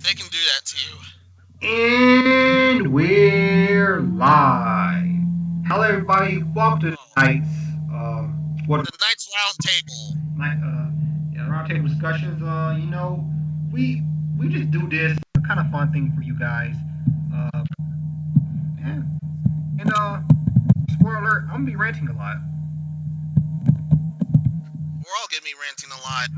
They can do that to you. And we're live. Hello, everybody. Welcome to tonight's The Knights Roundtable. roundtable discussions. We we just do this kind of fun thing for you guys. Uh, yeah. And spoiler alert, I'm gonna be ranting a lot. We're all gonna be ranting a lot.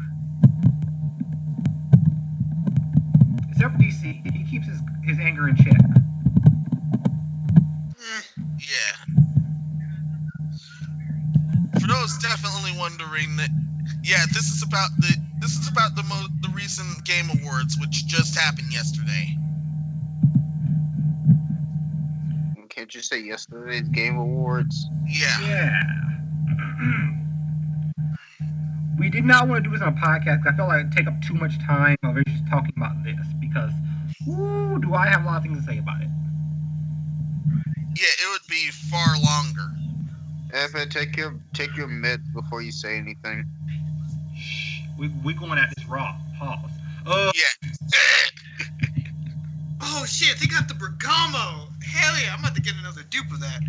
Except for DC, he keeps his anger in check. Yeah. For those definitely wondering, this is about the recent Game Awards, which just happened yesterday. Can't you say yesterday's Game Awards? Yeah. We did not want to do this on a podcast because I felt like it'd take up too much time of just talking about this because, do I have a lot of things to say about it. Yeah, it would be far longer. Evan, take your meds before you say anything. Shh, we going at this raw. Pause. Yeah. Oh shit, they got the Bergamo! Hell yeah, I'm about to get another dupe of that.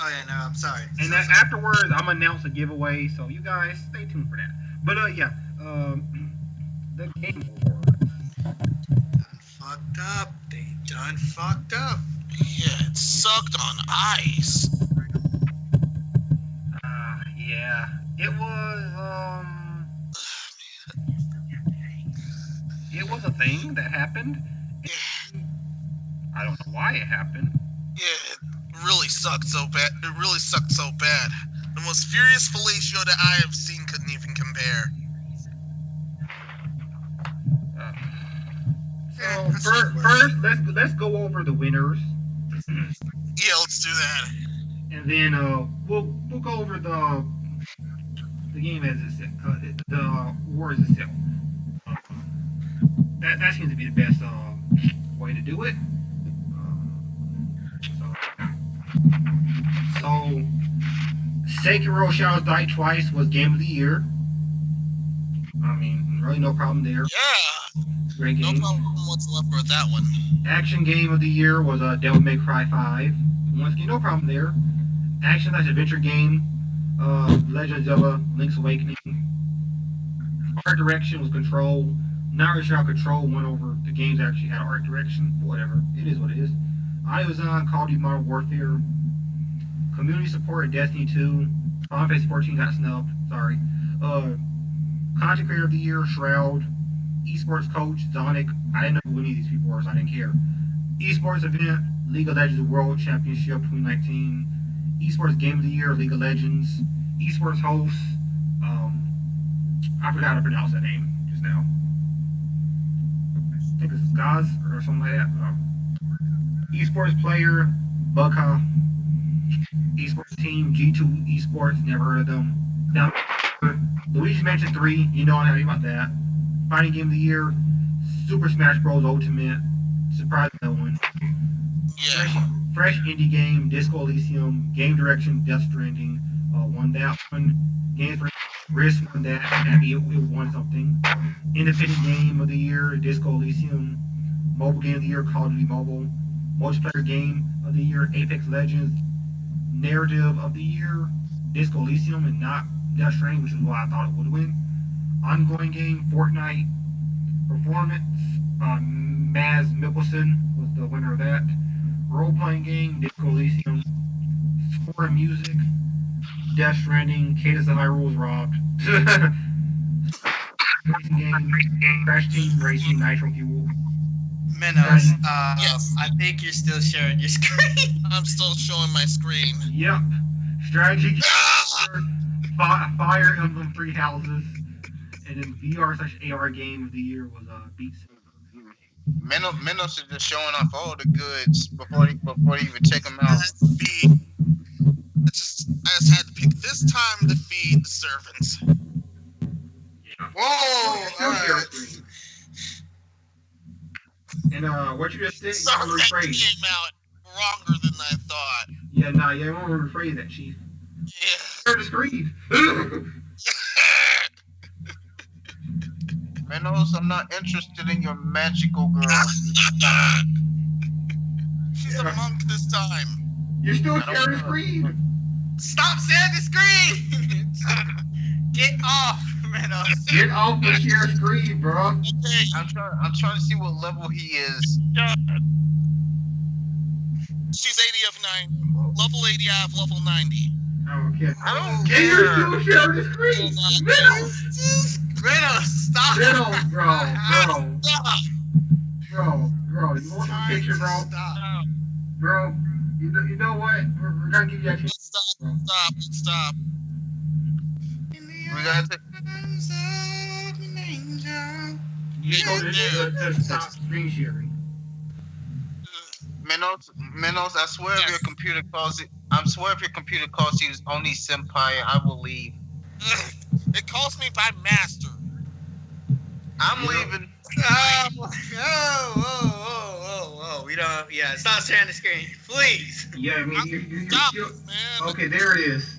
Oh yeah, no, I'm sorry. And then afterwards, I'm gonna announce a giveaway, so you guys stay tuned for that. But the Game Awards. Done fucked up. They done fucked up. Yeah, it sucked on ice. Yeah, it was a thing that happened. Yeah. I don't know why it happened. Yeah, it really sucked so bad. It really sucked so bad. The most furious fellatio that I have seen couldn't even compare. First, let's go over the winners. Yeah, let's do that. And then we'll go over the game as itself, the awards itself. That seems to be the best way to do it. So Sekiro Shadows Die Twice was Game of the Year. I mean, really no problem there. Yeah. Great game. No problem whatsoever with that one. Action Game of the Year was Devil May Cry 5. Once again, no problem there. Action/Adventure Game, Legend of Zelda: Link's Awakening. Art Direction was Control. Not really sure how Control went over the games that actually had art direction. Whatever. It is what it is. Audio Design, Call of Duty Modern Warfare. Community Support, Destiny 2. Final Fantasy 14 got snubbed. Sorry. Content Creator of the Year, Shroud. Esports Coach, Zonic. I didn't know who any of these people were, so I didn't care. Esports Event, League of Legends World Championship 2019. Esports Game of the Year, League of Legends. Esports Host, I forgot how to pronounce that name just now. I think it's Gaz or something like that. Esports Player, Bugha. Esports Team, G2 Esports, never heard of them. Now, Luigi's Mansion 3, you know how about that. Fighting Game of the Year, Super Smash Bros. Ultimate, surprise no one. Yeah. Fresh indie game, Disco Elysium, Game Direction, Death Stranding, won that one. Games for Risk won that. I'm happy it won something. Independent Game of the Year, Disco Elysium. Mobile Game of the Year, Call of Duty Mobile. Multiplayer Game of the Year, Apex Legends. Narrative of the Year, Disco Elysium, and not Death Stranding, which is why I thought it would win. Ongoing Game, Fortnite. Performance, Maz Mikkelsen was the winner of that. Role-playing game, Disco Elysium. Score and music, Death Stranding, Cadence of Hyrule was robbed. Racing game, Crash Team Racing, Nitro Fuel. Minos, Yes. I think you're still sharing your screen. I'm still showing my screen. Yep. Strategy Fire Emblem Three Houses. And then VR/AR Game of the Year was Beat Saber. Minos is just showing off all the goods before he even check them out. I just had to pick this time to feed the servants. Whoa! Alright. And what you just said, Sorry, you that rephrase. came out longer than I thought. Yeah, nah, you don't want to rephrase that, Chief. Yeah. Share the screen. Manos, I'm not interested in your magical girl. She's a monk this time. You're still I don't sharing the know. screen. Stop sharing the screen! Get off, Manos. Get off the share screen, bro. Okay, I'm trying to see what level he is. she's 80 of 9. Level 80 out of level 90. Okay. I don't And you're care. still sharing the screen. Middles. Manos, stop! Middles, bro. Stop! Bro. You want some picture, bro? Stop. Bro, you know what? We're gonna give you a chance. Stop. We gotta take. You told it to stop screen sharing. Manos, I swear if your computer calls it, you only senpai, I will leave. It calls me by master. I'm leaving. Whoa. We don't. Yeah, stop sharing the screen, please. Yeah, I mean, you're Stop, still. man. Okay, there it is.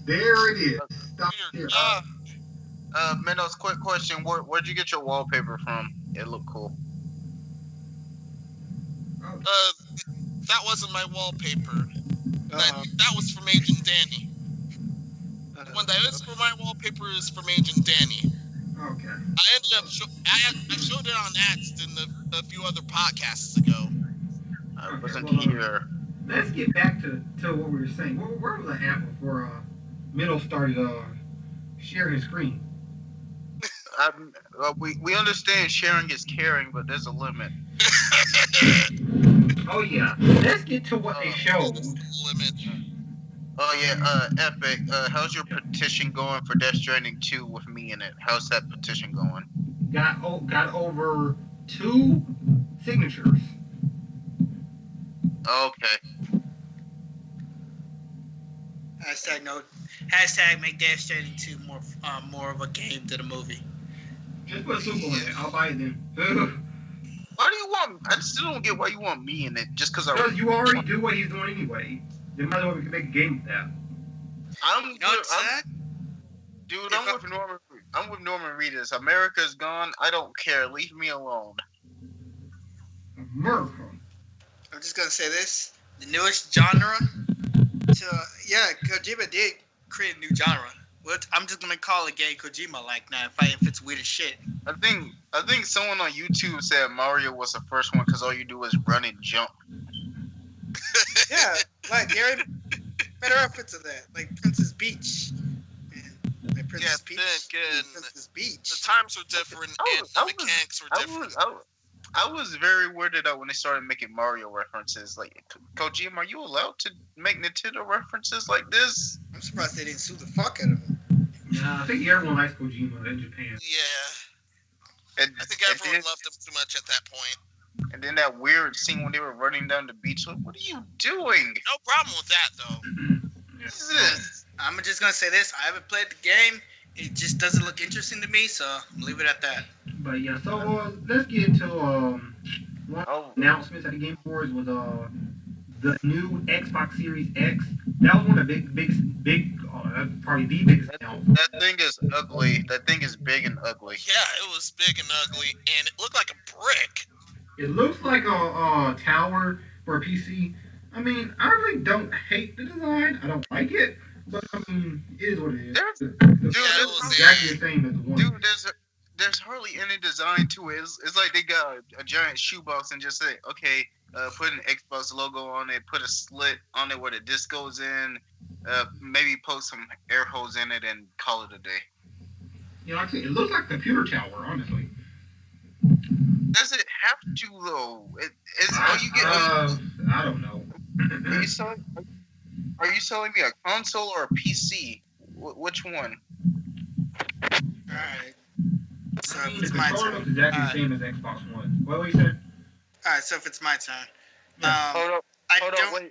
Stop here. Manos, quick question. Where'd you get your wallpaper from? It looked cool. That wasn't my wallpaper. That was from Agent Danny. The one that is for my wallpaper is from Agent Danny. Okay. I ended up I showed it on Axed in a few other podcasts ago. I wasn't well, here. Let's get back to what we were saying. Where was I at before Middle started sharing his screen? We understand sharing is caring, but there's a limit. Oh yeah. Let's get to what they showed. Limit. Oh yeah, Epic. How's your petition going for Death Stranding 2 with me in it? How's that petition going? Got over 2 signatures. Okay. Hashtag make Death Stranding 2 more of a game than a movie. Just put Super in it. I'll buy it then. Why do you want? I still don't get why you want me in it. Just because Because you already do what he's doing anyway. Then might as well make a game with that. I'm with Norman Reedus. America's gone. I don't care. Leave me alone. America. I'm just gonna say this: the newest genre. Kojima did create a new genre. I'm just gonna call it gay Kojima like now if it's weird as shit. I think someone on YouTube said Mario was the first one because all you do is run and jump. Yeah, like Gary better reference of that, like Princess Beach. Like Princess Beach. The times were different and the mechanics were different. I was very weirded out when they started making Mario references. Like, Kojima, are you allowed to make Nintendo references like this? I'm surprised they didn't sue the fuck out of him. Nah, I think everyone likes Kojima in Japan. Yeah. I think everyone loved him too much at that point. And then that weird scene when they were running down the beach. Like, what are you doing? No problem with that, though. What is this? I'm just going to say this. I haven't played the game. It just doesn't look interesting to me, so I'm leave it at that. But yeah, so let's get into one announcements at the Game Awards was the new Xbox Series X. That was one of the big probably the biggest announcement. That thing is ugly. That thing is big and ugly. Yeah, it was big and ugly, and it looked like a brick. It looks like a tower for a PC. I mean, I really don't hate the design. I don't like it, but I mean, it is what it is. It's exactly the same as the one. Dude, there's hardly any design to it. It's like they got a giant shoebox and just say, okay, put an Xbox logo on it, put a slit on it where the disc goes in, maybe post some air holes in it and call it a day. Yeah, like I said, it looks like a computer tower, honestly. Does it have to though? I don't know. Are you selling me a console or a PC? Which one? Alright. So I mean, it's the my controller turn. looks exactly the same as Xbox One. What were you saying? Alright, so if it's my turn. Hold up. I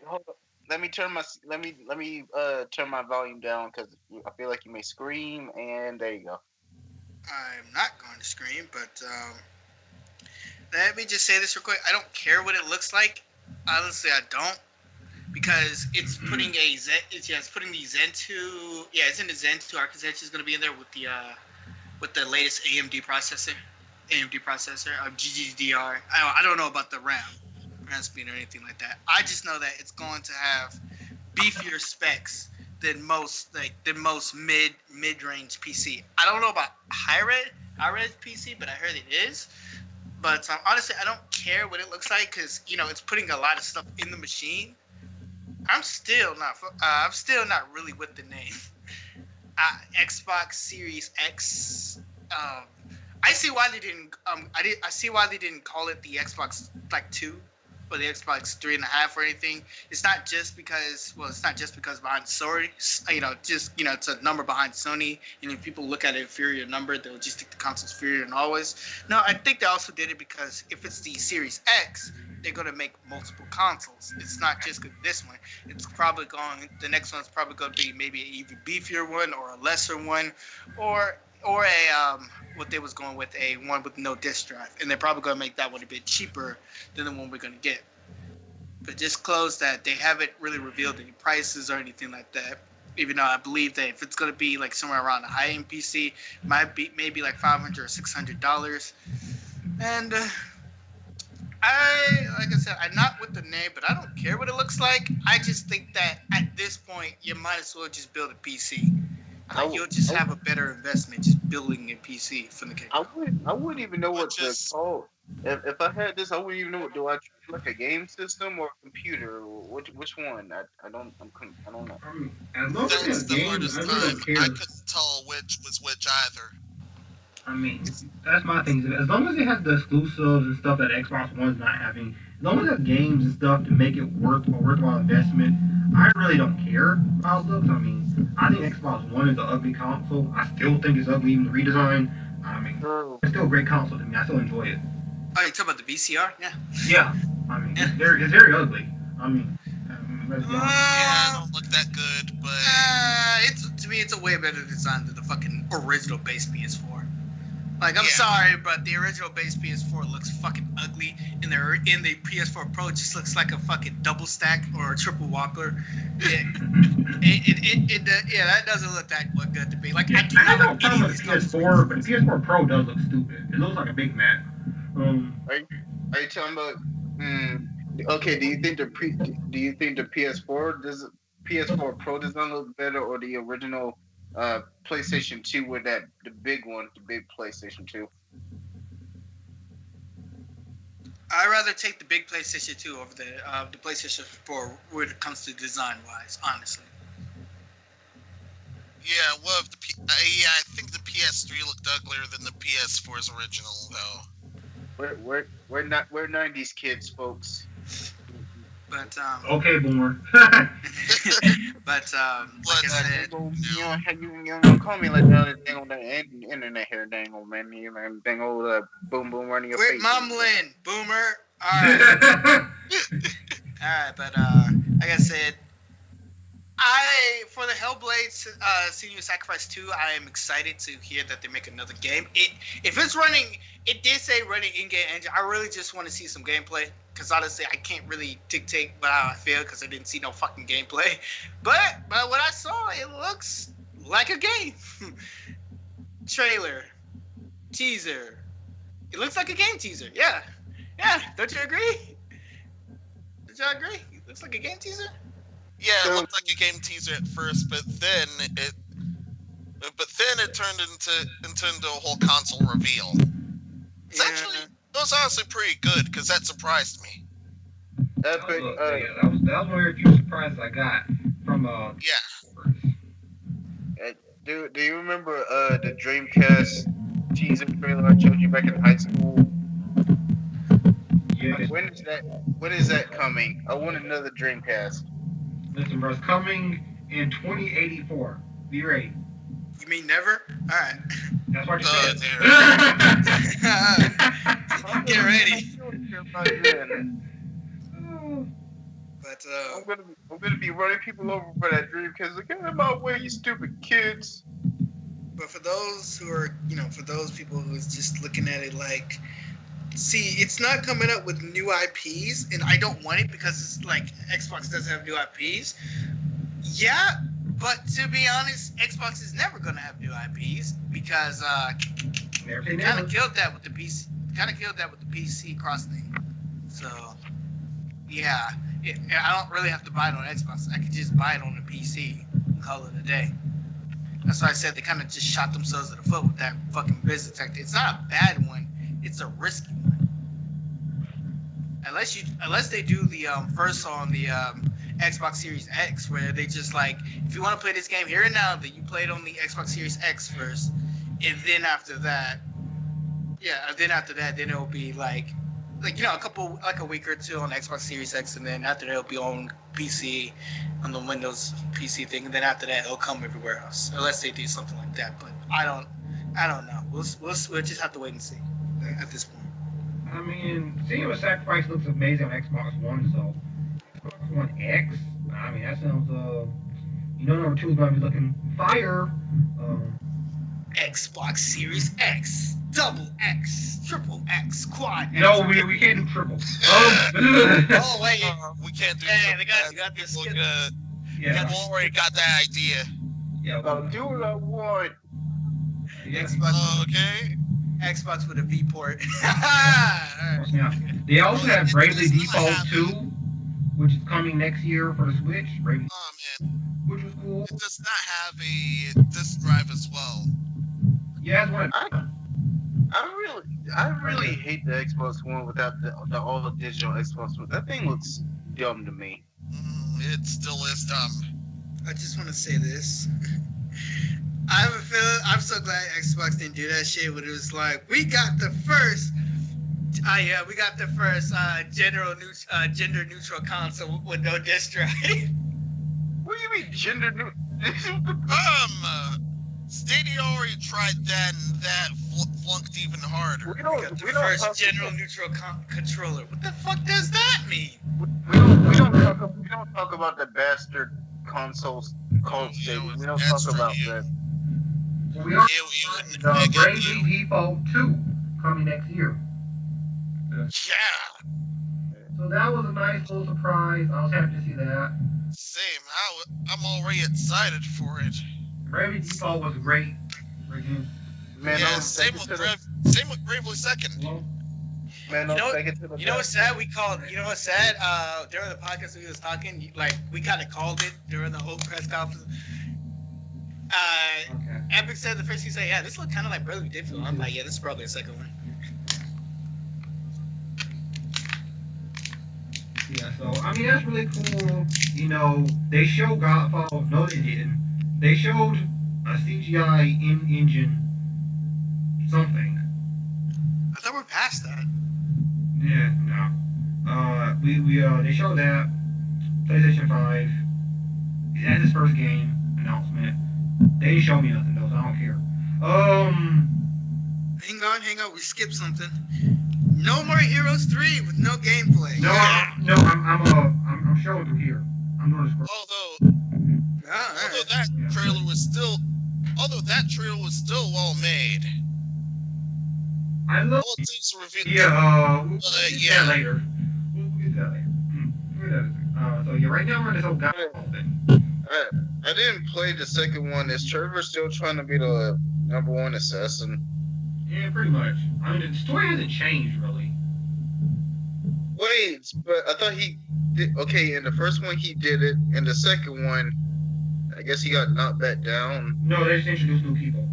Hold up. Let me turn my volume down because I feel like you may scream, and there you go. I'm not going to scream, but let me just say this real quick. I don't care what it looks like. Honestly, I don't, because it's putting it's putting the Zen 2. Yeah, it's in the Zen 2 architecture is going to be in there with the latest AMD processor. AMD processor, GDDR. I don't know about the RAM speed or anything like that. I just know that it's going to have beefier specs than most mid range PC. I don't know about high res PC, but I heard it is. But honestly, I don't care what it looks like because it's putting a lot of stuff in the machine. I'm still not really with the name. Xbox Series X. I see why they didn't. I see why they didn't call it the Xbox 2 or the Xbox 3.5 or anything. It's not just because behind Sony. It's a number behind Sony, and if people look at an inferior number, they'll just think the console's inferior and always. No, I think they also did it because if it's the Series X, they're going to make multiple consoles. It's not just this one. The next one's probably going to be maybe an even beefier one or a lesser one, or a what they was going with, a one with no disk drive, and they're probably going to make that one a bit cheaper than the one we're going to get. But just close that, they haven't really revealed any prices or anything like that. Even though I believe that if it's going to be like somewhere around a high-end PC, it might be maybe like $500 or $600. And like I said, I'm not with the name, but I don't care what it looks like. I just think that at this point, you might as well just build a PC. You'll just have a better investment just building a PC from the get-go. I wouldn't even know what to call. If I had this, I wouldn't even know what. Do I treat like a game system or a computer? Which one? I don't know. As long as it's games, I really don't care. I couldn't tell which was which either. I mean, that's my thing. As long as it has the exclusives and stuff that Xbox One's not having, as long as it has games and stuff to make it worthwhile investment, I really don't care how it looks. I mean, I think Xbox One is an ugly console. I still think it's ugly, even the redesign. I mean, it's still a great console to me. I still enjoy it. Oh, you talking about the VCR? Yeah. Yeah. I mean, it's very ugly. I mean, it don't look that good, but to me, it's a way better design than the fucking original base PS4. Like, I'm sorry, but the original base PS4 looks fucking ugly. In the PS4 Pro, it just looks like a fucking double stack or a triple whopper. Yeah, that doesn't look that good to me. Like, yeah, I have no problem with PS4, but the PS4 Pro does look stupid. It looks like a Big Mac. Are you talking about? Okay, do you think the PS4 Pro doesn't look better, or the original PlayStation 2 with the big PlayStation 2? I'd rather take the big PlayStation 2 over the PlayStation 4 when it comes to design wise, honestly. Yeah, well, I think the PS3 looked uglier than the PS4's original, though. We're 90s kids, folks. But okay, boomer. but like I said, you don't call me like that. Dang on the internet here, dang on man, dang old boom running your face. Quit mumbling, boomer. All right, but like I said, for the Hellblade Senior Sacrifice 2, I am excited to hear that they make another game. If it's running, it did say running in-game engine. I really just want to see some gameplay, because honestly, I can't really dictate how I feel because I didn't see no fucking gameplay. But what I saw, it looks like a game. Trailer, teaser. It looks like a game teaser. Yeah. Don't you agree? Did y'all agree? It looks like a game teaser. Yeah, it looked like a game teaser at first, but then it turned into a whole console reveal. It was honestly pretty good because that surprised me. That was one of the few surprises I got from Do you remember the Dreamcast teaser trailer I showed you back in high school? Yeah. When is that coming? I want another Dreamcast. Listen, bro, it's coming in 2084. Be ready. You mean never? All right. That's what you said. Get ready. But I'm gonna be running people over for that Dreamcast. Like, get out of my way, you stupid kids. But for those who are, for those people who's just looking at it like, see, it's not coming up with new IPs, and I don't want it because it's like Xbox doesn't have new IPs. Yeah, but to be honest, Xbox is never going to have new IPs because Never say Kind never. of killed that with the PC. Kind of killed that with the PC cross thing. So, yeah, I don't really have to buy it on Xbox. I could just buy it on the PC and call it a day. That's why I said they kind of just shot themselves in the foot with that fucking business tactic. It's not a bad one. It's a risky one. Unless they do the first on the Xbox Series X, where they just like, if you want to play this game here and now, then you play it on the Xbox Series X first, and then after that, then it'll be like a week or two on Xbox Series X, and then after that it'll be on PC, on the Windows PC thing, and then after that it'll come everywhere else, unless they do something like that. But I don't know. We'll just have to wait and see at this point. I mean, Senua's Sacrifice looks amazing on Xbox One, so Xbox One X. I mean, that sounds number 2 is gonna be looking fire. Xbox Series X, double X, triple X, quad X. No, we can't do triple. Oh wait, we can't do. Hey, they got this. Yeah, People already got that idea. yeah. Do what I want. Yeah. Okay. Xbox with a V port. Yeah. They also have Bravely Default 2, which is coming next year for the Switch. Bravely, Oh man, which was cool. it does not have a disk drive as well. Yeah, that's what. I really hate the Xbox One without the all the digital Xbox One. That thing looks dumb to me. It still is dumb. I just want to say this. I have a feeling. I'm so glad Xbox didn't do that shit. When it was like, we got the first. We got the first gender neutral console with no disc drive. What do you mean gender neutral? Stadia already tried that, and that flunked even harder. we We don't got the we don't first talk general neutral controller. What the fuck does that mean? we don't talk about the bastard consoles called Yeah, Stadia. We don't that's talk about true. that. We are It the mega Bravely you. Default 2 coming next year. Yeah. So that was a nice little surprise. I was happy to see that. Same. I'm already excited for it. Bravely Default was great. Freaking. Man, Yeah. don't Same take it with to Same with Bravely Second. Well, man, You know don't what- take it to the You know what's sad? You know what's sad? During the podcast we was talking, like we kind of called it during the whole press conference. okay. Epic said the first he said, yeah, this looked kind of like Bravely Default. I'm like, yeah, this is probably a second one. Yeah, so I mean that's really cool. They showed Godfall. No, they didn't. They showed a CGI in-engine something. I thought we're past that. Yeah, no. They showed that PlayStation 5. That's his first game announcement. They didn't show me nothing though, so I don't care. Hang on, we skipped something. No More Heroes 3 with no gameplay. No, I'm showing through here. I'm doing this. Although that trailer was still well made. I love. All it takes to reveal. Yeah, we'll get to yeah. that later. We'll get to that later. We'll get to that. So yeah, right now we're in this whole Godfall thing. I didn't play the second one. Is Trevor still trying to be the number one assassin? Yeah, pretty much. I mean, the story hasn't changed really. Wait, but I thought he did. Okay, in the first one he did it. In the second one, I guess he got knocked back down. No, they just introduced new people.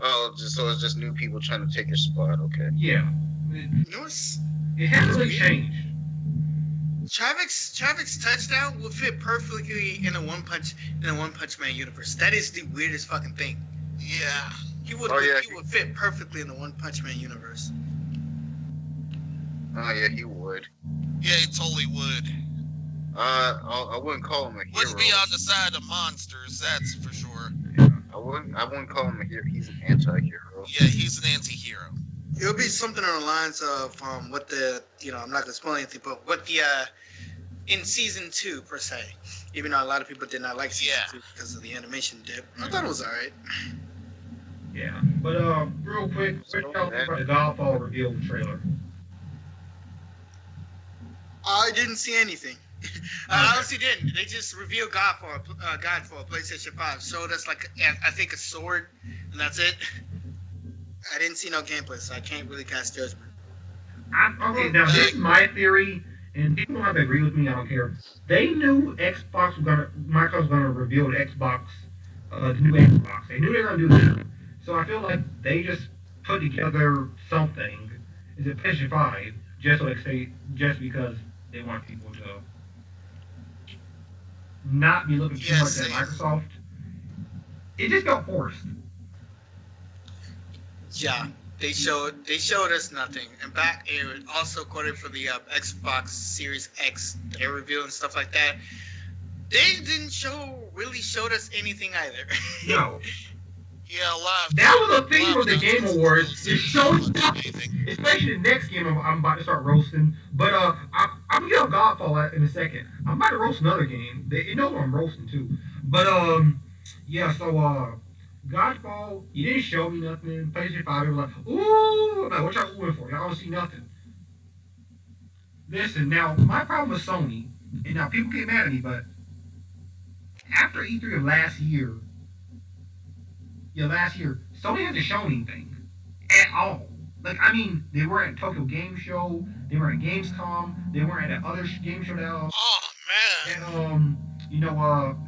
Oh, so it's just new people trying to take your spot. Okay. Yeah. You know what's It hasn't really changed. Travik's touchdown will fit perfectly in a One Punch Man universe. That is the weirdest fucking thing. Yeah. He would fit perfectly in the One Punch Man universe. Oh yeah, he would. Yeah, he totally would. I wouldn't call him a hero. Wouldn't be on the side of monsters, that's for sure. I wouldn't call him a hero. He's an anti-hero. Yeah, he's an anti-hero. It'll be something on the lines of what the I'm not gonna spoil anything, but what the in season 2 per se. Even though a lot of people did not like season 2 because of the animation dip, I thought it was alright. Yeah. But real quick, we're talking about the Godfall reveal trailer. I didn't see anything. I honestly didn't. They just revealed Godfall PlayStation 5. Showed us like I think a sword, and that's it. I didn't see no gameplay, so I can't really cast judgment. Okay, now this is my theory, and people don't have to agree with me. I don't care. They knew Microsoft was gonna reveal the Xbox, the new Xbox. They knew they were gonna do that. So I feel like they just put together something. Is it PlayStation 5? Just because they want people to not be looking too much at Microsoft. It just got forced. Yeah, they showed us nothing, and back it also quoted for the Xbox Series X they revealed and stuff like that. They didn't really showed us anything either. No. Yeah, a lot. That was a theme of the Game Awards. It showed especially the next game I'm about to start roasting. But I'm gonna get on Godfall in a second. I'm about to roast another game. They know what I'm roasting too. But yeah. So Godfall, you didn't show me nothing. PlayStation 5, it was like, ooh, I'm like, what y'all oohing for? Y'all don't see nothing. Listen, now my problem with Sony, and now people get mad at me, but after E3 of last year, Sony hasn't shown anything at all. Like, I mean, they were at Tokyo Game Show, they were at Gamescom, they were at that other game show that, man.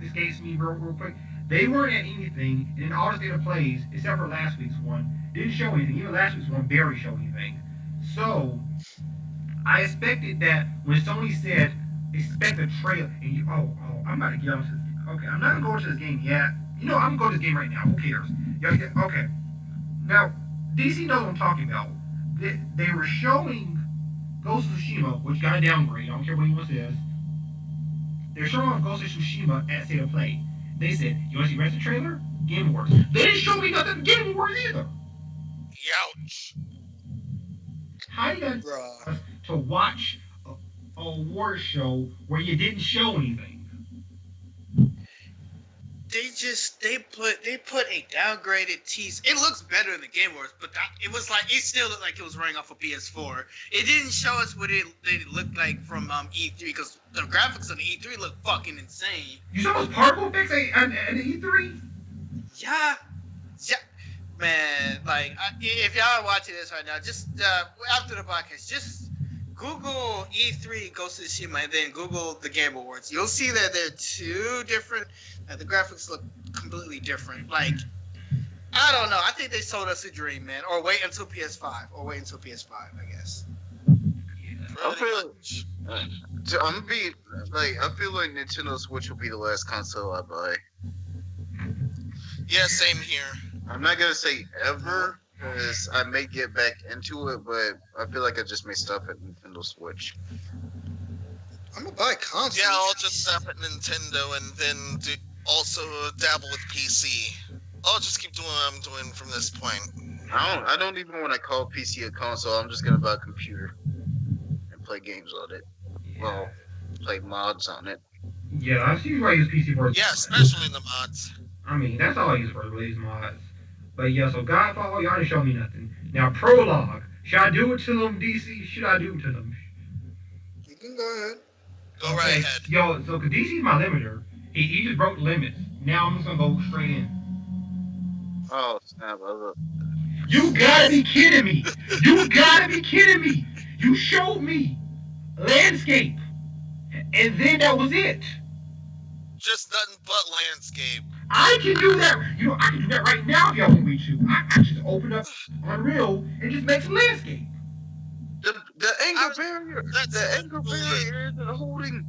Escapes me real quick. They weren't at anything, and in all the state of plays, except for last week's one, didn't show anything. Even last week's one barely showed anything. So, I expected that when Sony said, expect a trailer, and I'm about to get on to this. Okay, I'm not going to go into this game yet. I'm going to go to this game right now. Who cares? Okay. Now, DC knows what I'm talking about. They were showing Ghost of Tsushima, which got a downgrade. I don't care what anyone says. They're showing Ghost of Tsushima at State of Play. They said, you want to see the rest of the trailer? Game Awards. They didn't show me nothing at Game Awards either. Youch. How you guys to watch a award show where you didn't show anything? They put a downgraded tease. It looks better in the Game Awards, but it still looked like it was running off a PS4. It didn't show us what it looked like from E3 because the graphics on the E3 look fucking insane. You saw those particle effects at the E3? Yeah, man. Like, if y'all are watching this right now, just after the podcast, just Google E3 Ghost of Tsushima and then Google the Game Awards. You'll see that they're two different. The graphics look completely different. Like, I don't know. I think they sold us a dream, man. Or wait until PS5. I guess. I feel like Nintendo Switch will be the last console I buy. Yeah, same here. I'm not gonna say ever, because I may get back into it, but I feel like I just may stop at Nintendo Switch. I'm gonna buy a console. Yeah, I'll just stop at Nintendo and then also dabble with PC. I'll just keep doing what I'm doing from this point. I don't even want to call PC a console. I'm just gonna buy a computer and play games on it. Yeah. Well, play mods on it. Yeah, I see why I use PC for. Yeah, especially the mods. I mean, that's all I use for these mods. But yeah, so Godfall, y'all didn't show me nothing. Now, Prologue. Should I do it to them, DC? Should I do it to them? You can go ahead. Go right ahead. Yo, so because DC's my limiter, he just broke the limits. Now I'm just gonna go straight in. Oh, snap. You gotta be kidding me. You showed me landscape. And then that was it. Just nothing but landscape. I can do that. I can do that right now if y'all want me to. I just open up Unreal and just make some landscape. The anger barrier. The anger barrier isn't holding.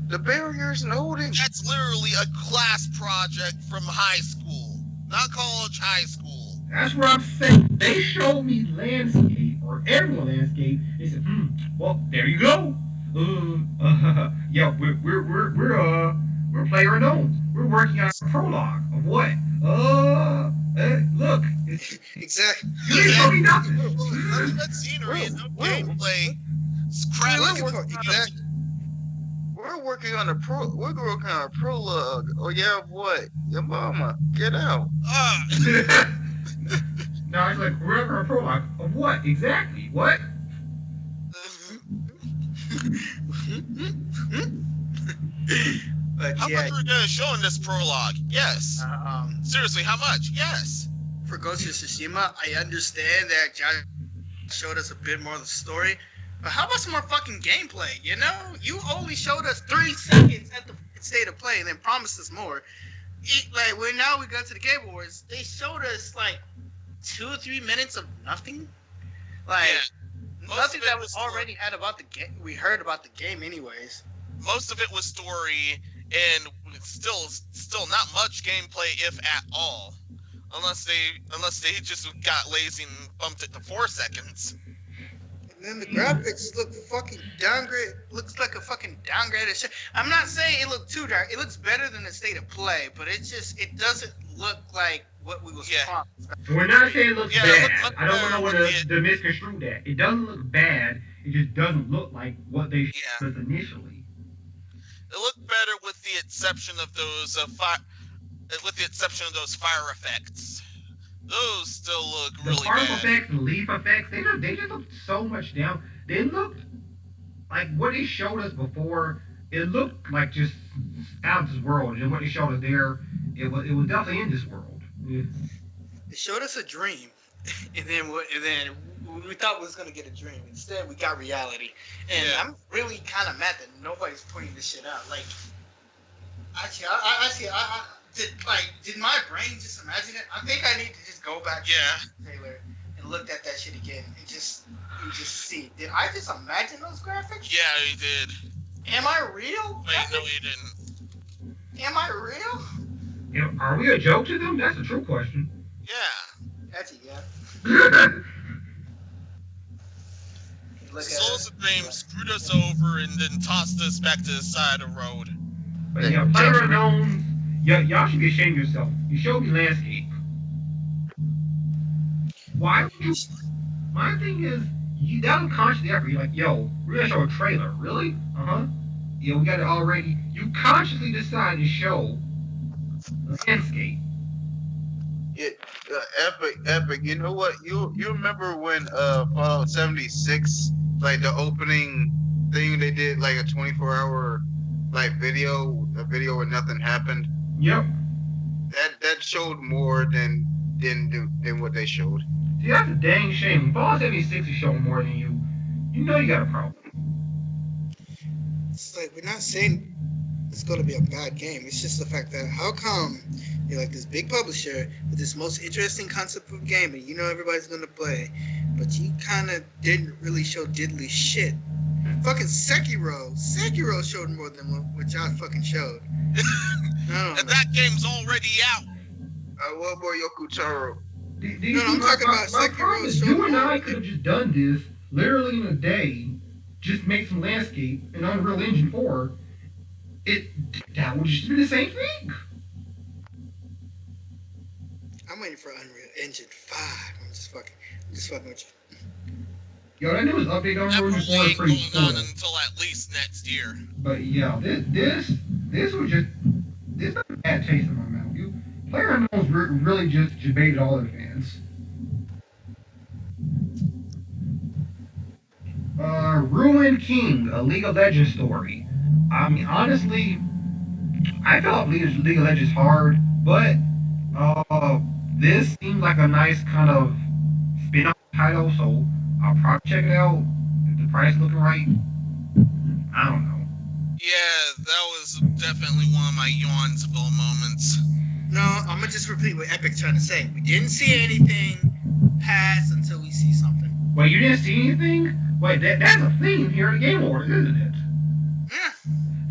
The barrier isn't holding. That's literally a class project from high school, not college. High school. That's what I'm saying. They showed me landscape or everyone landscape. They said, well, there you go. Yeah, we're player unknowns. We're working on a prologue of what? Look. Exactly. You didn't show me nothing. Nothing but scenery and no gameplay. We're working on a prologue. Oh yeah, what? Your mama, get out. No, it's like we're on a prologue of what exactly? What? How much are we gonna show in this prologue? Yes. Seriously, how much? Yes. for Ghost of Tsushima, I understand that Josh showed us a bit more of the story. But how about some more fucking gameplay? You know, you only showed us 3 seconds at the state of play and then promised us more. Like when now we got to the Game Awards, they showed us like 2 or 3 minutes of nothing. Like nothing that we already had about the game. We heard about the game anyways. Most of it was story, and still not much gameplay, if at all. Unless they just got lazy and bumped it to 4 seconds. And then the graphics look fucking downgrade. Looks like a fucking downgraded shit. I'm not saying it looked too dark. It looks better than the state of play, but it doesn't look like what we was promised. We're not saying it looks bad. I don't want to misconstrue that. It doesn't look bad. It just doesn't look like what they showed us initially. It looked better with the exception of those fire effects. Those still look really bad. The particle effects and leaf effects, they just look so much down. They look like what they showed us before. It looked like just out of this world, and what they showed us there, it was definitely in this world. Yeah. They showed us a dream, and then we thought we was gonna get a dream. Instead, we got reality, and I'm really kind of mad that nobody's pointing this shit out. Like, did my brain just imagine it? I think I need to just go back to the trailer and look at that shit again and just see. Did I just imagine those graphics? Yeah, you did. Am I real? Wait, no, you didn't. Am I real? Are we a joke to them? That's a true question. Yeah. That's a yeah. Souls of Dream screwed us over and then tossed us back to the side of the road. But player unknowns, y'all should be ashamed of yourself. You showed me landscape. Why would you? My thing is, that was a conscious effort. You're like, yo, we're gonna show a trailer. Really? Yeah, we got it already. You consciously decided to show landscape. Yeah, epic. You know what? You remember when Fallout 76, like the opening thing, they did like a 24-hour like a video where nothing happened. Yep. That showed more than what they showed. See, that's a dang shame. Fallout 76 is showing more than you. You know you got a problem. It's like we're not saying it's going to be a bad game. It's just the fact that how come you're like this big publisher with this most interesting concept of gaming, you know everybody's going to play, but you kind of didn't really show diddly shit. Fucking Sekiro showed more than what y'all fucking showed. And that game's already out. What about Yokutaro? No, I'm talking about Sekiro. You and I could have just done this literally in a day. Just make some landscape in Unreal Engine 4. That would just be the same thing. I'm waiting for Unreal Engine 5. I'm just fucking with you. Yo, that newest update on Unreal Engine 4 is pretty cool. Going on until at least next year. But yeah, this was just a bad taste in my mouth. PlayerUnknown's really just baited all the fans. Ruined King, a League of Legends story. I mean, honestly, I felt League of Legends hard, but this seems like a nice kind of spin-off title, so I'll probably check it out. If the price looking right, I don't know. Yeah, that was definitely one of my Yawnsville moments. No, I'm gonna just repeat what Epic's trying to say. We didn't see anything pass until we see something. Wait, you didn't see anything? Wait, that's a theme here at Game Awards, isn't it?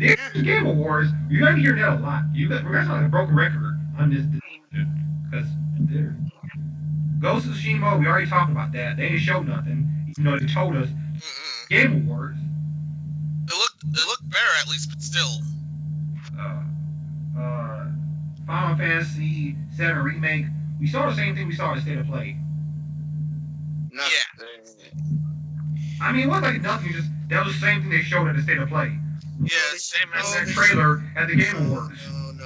Yeah. The Game Awards, you're gonna hear that a lot. We're gonna sound like a broken record on this because Ghost of Tsushima, we already talked about that. They didn't show nothing, even though they told us. Game Awards. It looked better at least, but still. Final Fantasy VII Remake. We saw the same thing we saw in State of Play. Yeah. I mean, it wasn't like nothing. That was the same thing they showed at the State of Play. Yeah, same as that trailer at the Game Awards. No.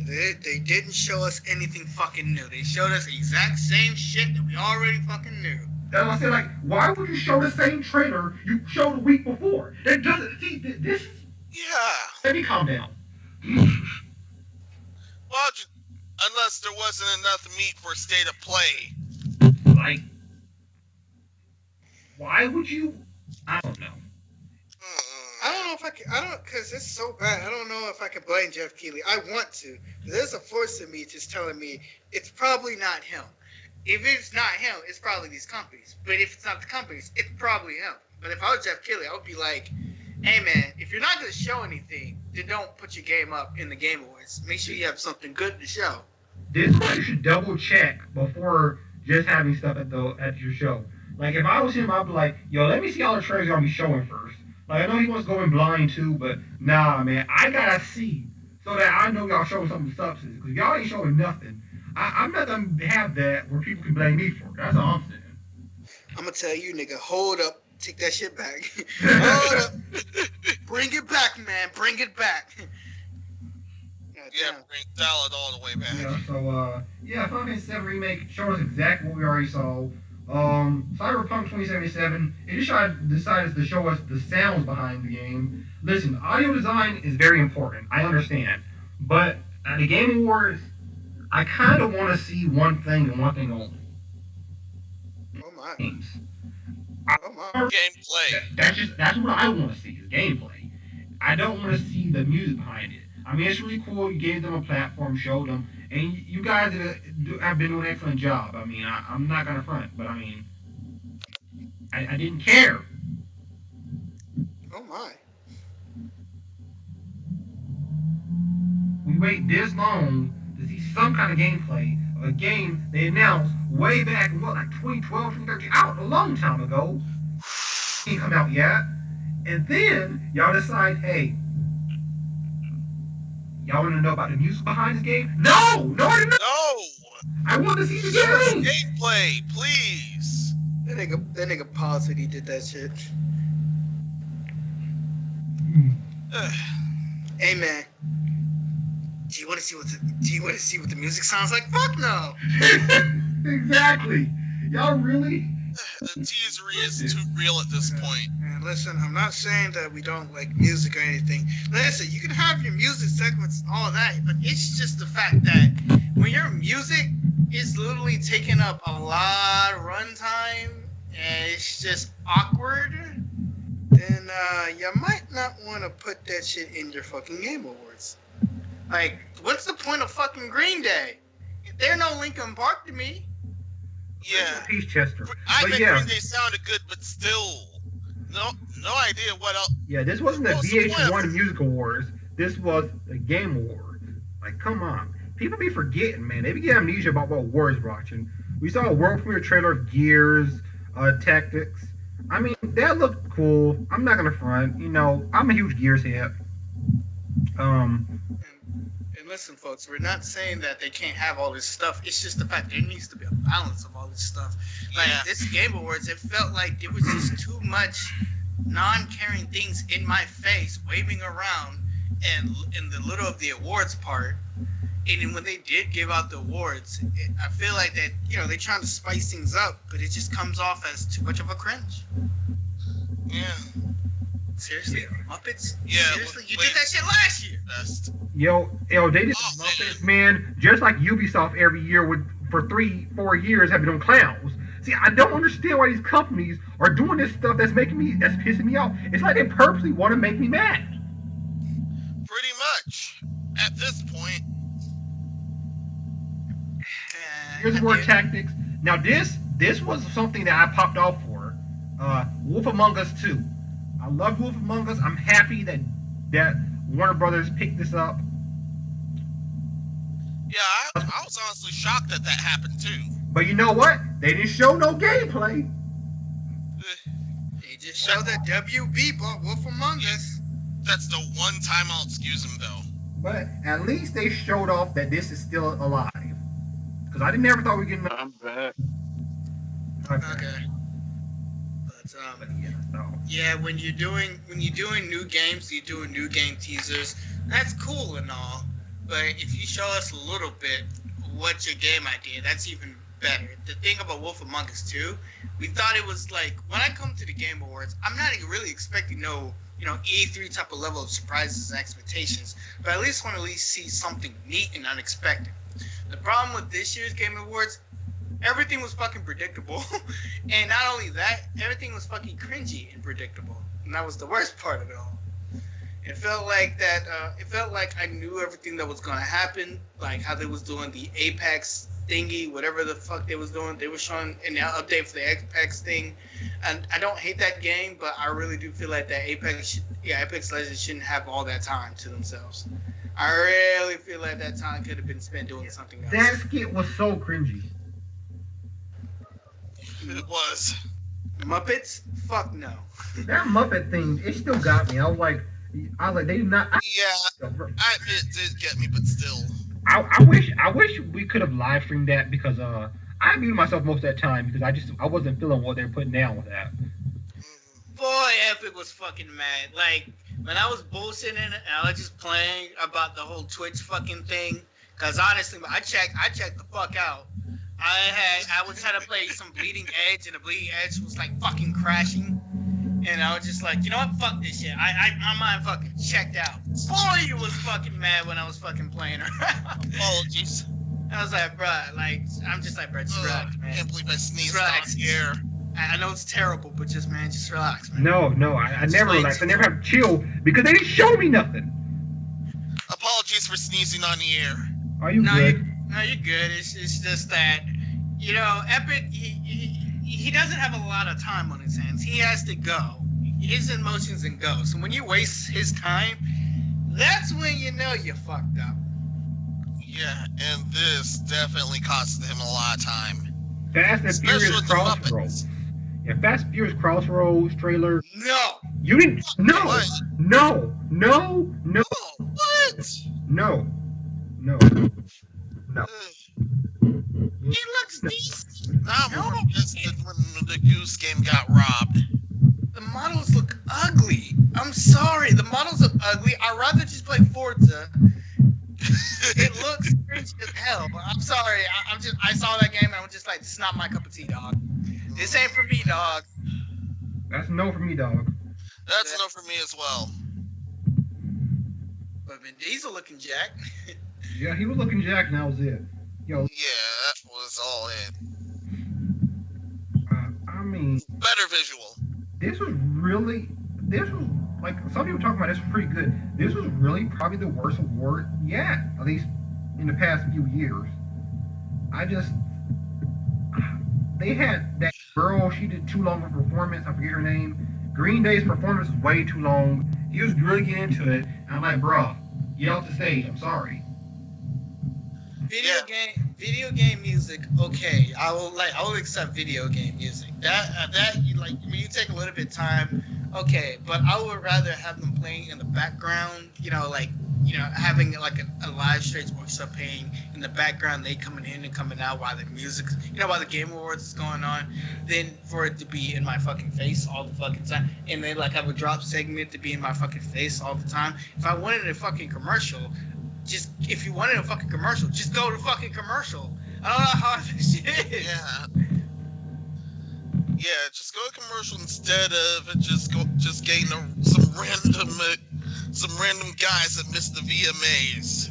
They didn't show us anything fucking new. They showed us the exact same shit that we already fucking knew. That's what I said. Like, why would you show the same trailer you showed a week before? That doesn't. See, this. Yeah. Let me calm down. Well, unless there wasn't enough meat for state of play. Like, why would you? I don't know. I don't know if I can. I don't, because it's so bad. I don't know if I can blame Jeff Keighley. I want to. There's a force in me just telling me it's probably not him. If it's not him, it's probably these companies. But if it's not the companies, it's probably him. But if I was Jeff Keighley, I would be like, hey man, if you're not going to show anything, then don't put your game up in the Game Awards. Make sure you have something good to show. This is why you should double check before just having stuff at your show. Like, if I was him, I'd be like, yo, let me see all the trailers y'all be showing first. Like, I know he wants to go in blind too, but nah, man, I gotta see so that I know y'all showing something substance. Because y'all ain't showing nothing. I'm not gonna have that where people can blame me for it. That's all I'm saying. I'm going to tell you, nigga, hold up. Take that shit back. Hold up. Bring it back, man. Bring it back. Yeah, dial it all the way back. Yeah, so, Final Fantasy VII Remake showed us exactly what we already saw. Cyberpunk 2077, it just decided to show us the sounds behind the game. Listen, audio design is very important. I understand. But at the Game Awards, I kind of want to see one thing and one thing only. Oh, my. Games. Oh, my. Gameplay. That's what I want to see, is gameplay. I don't want to see the music behind it. I mean, it's really cool. You gave them a platform, showed them, and you guys have been doing an excellent job. I mean, I'm not going to front, but I mean, I didn't care. Oh, my. We wait this long to see some kind of gameplay of a game they announced way back in, like 2012, 2013, out a long time ago. It ain't come out yet. And then y'all decide, hey, y'all want to know about the music behind this game? No, I didn't know. No! I want to see the game. Gameplay, please. That nigga paused when he did that shit. Hey man, do you want to see what the music sounds like? Fuck no. Exactly. Y'all really? The teasery is too real at this point. Man, listen, I'm not saying that we don't like music or anything. Listen, you can have your music segments and all that, but it's just the fact that when your music is literally taking up a lot of runtime and it's just awkward, then you might not want to put that shit in your fucking Game Awards. Like, what's the point of fucking Green Day? They're no Linkin Park to me. Yeah. Peace, Chester. I But think yeah. Green Day sounded good, but still, no idea what else. Yeah, this wasn't the What's the VH1 point? Music Awards. This was the Game Awards. Like, come on. People be forgetting, man. They be getting amnesia about what awards we're watching. We saw a world premiere trailer of Gears, Tactics. I mean, that looked cool. I'm not gonna front. You know, I'm a huge Gears head. And listen, folks, we're not saying that they can't have all this stuff. It's just the fact there needs to be a balance of all this stuff. Like, Yeah. this Game Awards, it felt like there was just too much non-caring things in my face waving around and in the little of the awards part. And then when they did give out the awards, I feel like that, they're trying to spice things up, but it just comes off as too much of a cringe. Yeah. Seriously? Yeah. Muppets? Yeah, Seriously? You wait. did that shit last year. Best. Yo, they did Oh, the Muppets, man. Just like Ubisoft every year for 3-4 years have been doing clowns. See, I don't understand why these companies are doing this stuff that's pissing me off. It's like they purposely want to make me mad. Pretty much. At this point. Here's War Tactics. Now this was something that I popped off for. Wolf Among Us 2. I love Wolf Among Us. I'm happy that Warner Brothers picked this up. Yeah, I was honestly shocked that happened too. But you know what? They didn't show no gameplay. They just showed that WB bought Wolf Among Us. That's the one time I'll excuse him though. But at least they showed off that this is still alive. Because I never thought we'd get another. I'm back. Okay. But Yeah, so. yeah, when you're doing new games, you're doing new game teasers. That's cool and all, but if you show us a little bit what's your game idea, that's even better. The thing about Wolf Among Us 2, we thought it was like, when I come to the Game Awards, I'm not even really expecting no E3 type of level of surprises and expectations, but I at least want to see something neat and unexpected. The problem with this year's Game Awards, everything was fucking predictable, and not only that, everything was fucking cringy and predictable, and that was the worst part of it all. It felt like that. It felt like I knew everything that was gonna happen, like how they was doing the Apex thingy, whatever the fuck they was doing. They were showing an update for the Apex thing, and I don't hate that game, but I really do feel like that Apex Legends shouldn't have all that time to themselves. I really feel like that time could have been spent doing something else. That skit was so cringy. It was. Muppets? Fuck no. That Muppet thing, it still got me. I was like, they did not. Yeah, I admit it did get me, but still. I wish we could have live streamed that because I muted myself most of that time because I wasn't feeling what they were putting down with that. Boy, Epic was fucking mad. Like, when I was bullshitting and I was just playing about the whole Twitch fucking thing, because honestly, I checked the fuck out. I was trying to play some Bleeding Edge, and the Bleeding Edge was like fucking crashing. And I was just like, you know what? Fuck this shit. My mind fucking checked out. Boy, you was fucking mad when I was fucking playing around. Apologies. I was like, bruh, like, I'm just like, bruh, just relax, man. I can't believe I sneezed Relax. on here. I know it's terrible, but just, man, just relax, man. No, I never relaxed. I never have chill because they didn't show me nothing. Apologies for sneezing on the air. Are you good? You're good. It's just that, you know, Epic, he doesn't have a lot of time on his hands. He has to go. His emotions and go. So when you waste his time, that's when you know you fucked up. Yeah, and this definitely costed him a lot of time. Fast and Especially Furious with the Crossroads. Yeah, Fast and Furious Crossroads trailer. No. You didn't. No. What? No. Oh, what? No. Ugh. He looks decent. Not more just when the Goose Game got robbed. The models look ugly. I'm sorry. The models look ugly. I'd rather just play Forza. It looks cringe as hell. I'm sorry. I saw that game and I was just like, this is not my cup of tea, dog. This ain't for me, dog. That's no for me, dog. That's enough for me as well. But Vin Diesel looking jack. Yeah, he was looking jacked, and that was it. Yo, Yeah, that was all it. I mean, Better visual. this was like some people talking about this was pretty good. This was really probably the worst award yet, at least in the past few years. They had that girl, she did too long of a performance, I forget her name. Green Day's performance was way too long. He was really getting into it, and I'm like, bruh, get off the stage, I'm sorry. Video game music, okay. I will accept video game music. That you like when you take a little bit of time, okay. But I would rather have them playing in the background, having like a live stream workshop playing in the background, they coming in and coming out while the music, while the Game Awards is going on, than for it to be in my fucking face all the fucking time. And they like have a drop segment to be in my fucking face all the time. If I wanted a fucking commercial, if you wanted a fucking commercial, just go to fucking commercial. I don't know how hard this shit is. Yeah, just go to commercial instead of just getting some random guys that missed the VMAs.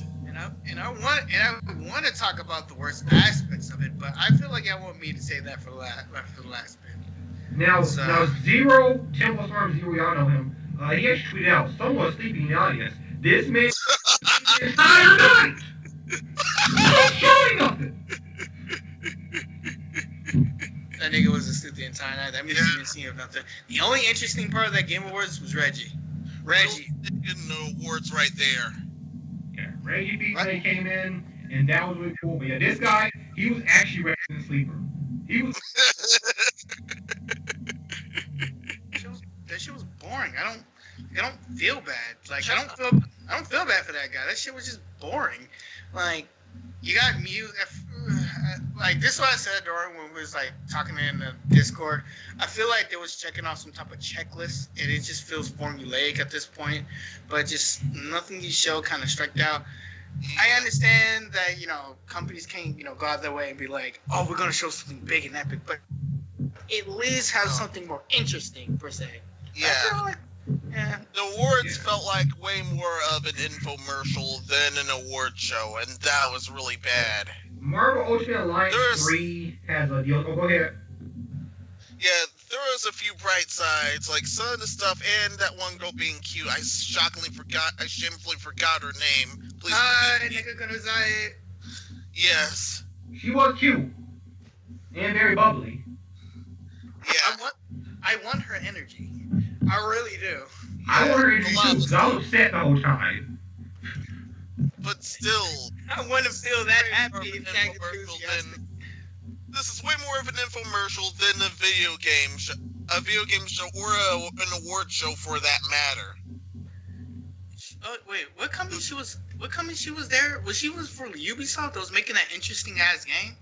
And I want to talk about the worst aspects of it, but I feel like y'all want me to say that for the last bit. Now Zero, Temple Storm Zero, y'all know him. He actually tweeted out, someone sleeping in the audience. This man the entire night. Not showing nothing. That nigga was asleep the entire night. That means he didn't see nothing. The only interesting part of that Game Awards was Reggie. Getting the awards right there. Yeah, Reggie BJ came in, and that was really cool. But yeah, this guy, he was actually Resident Sleeper. He was. That shit was boring. I don't feel bad. Like I don't feel bad for that guy. That shit was just boring. Like you got music. Like this is what I said during when we was like talking in the Discord. I feel like they was checking off some type of checklist, and it just feels formulaic at this point. But just nothing you show kind of struck out. I understand that companies can't go out their way and be like, oh, we're gonna show something big and epic, but at least have something more interesting per se. Yeah. The awards felt like way more of an infomercial than an award show, and that was really bad. Marvel Ultimate Alliance There's 3 has a deal. Oh, go ahead. Yeah, there was a few bright sides, like some of the stuff, and that one girl being cute. I shamefully forgot her name. Please forgive me. Nigga gonna say Yes. She was cute and very bubbly. Yeah. I want her energy. I really do. I want her to a be lot too, of because I was upset the whole time. But still, I want to feel that way more happy of and an that infomercial enthusiastic. this is way more of an infomercial than a video game show or an award show for that matter. Oh wait, what company she was? What company she was there? She was for Ubisoft that was making that interesting ass game.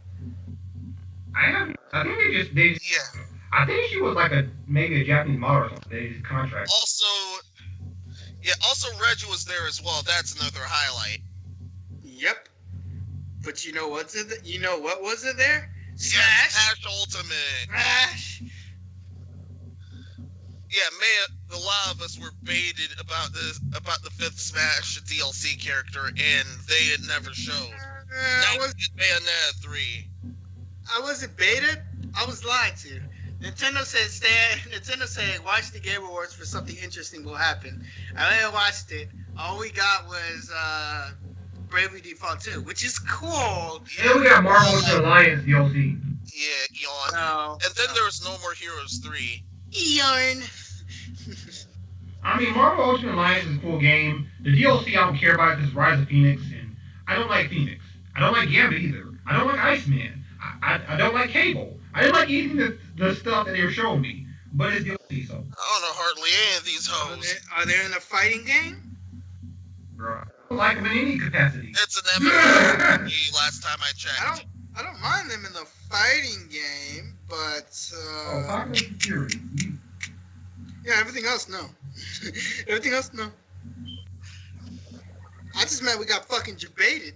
I think they just Yeah. I think she was like maybe a Japanese model or something. They just contract. Also Reggie was there as well. That's another highlight. Yep. But you know what's it? You know what was it there? Yeah, Smash Ultimate. Smash. Yeah, a lot of us were baited about the fifth Smash DLC character, and they had never showed. Now we get Bayonetta 3. I wasn't baited. I was lied to. Nintendo said watch the Game Awards for something interesting will happen. I went and watched it. All we got was Bravely Default 2, which is cool. And we got Marvel Ultimate Alliance DLC. Yeah, yawn. No. And then there was No More Heroes 3. Yarn. I mean, Marvel Ultimate Alliance is a cool game. The DLC I don't care about is Rise of Phoenix, and I don't like Phoenix. I don't like Gambit either. I don't like Iceman. I don't like Cable. I didn't like eating the stuff that they were showing me, but it's DLC, so. I don't know hardly any of these hoes. Are they in a fighting game? Bro, I don't like them in any capacity. It's an MMORPG last time I checked. I don't mind them in the fighting game, but Oh, Popular Fury. yeah, everything else no. Everything else no. I just meant we got fucking debated.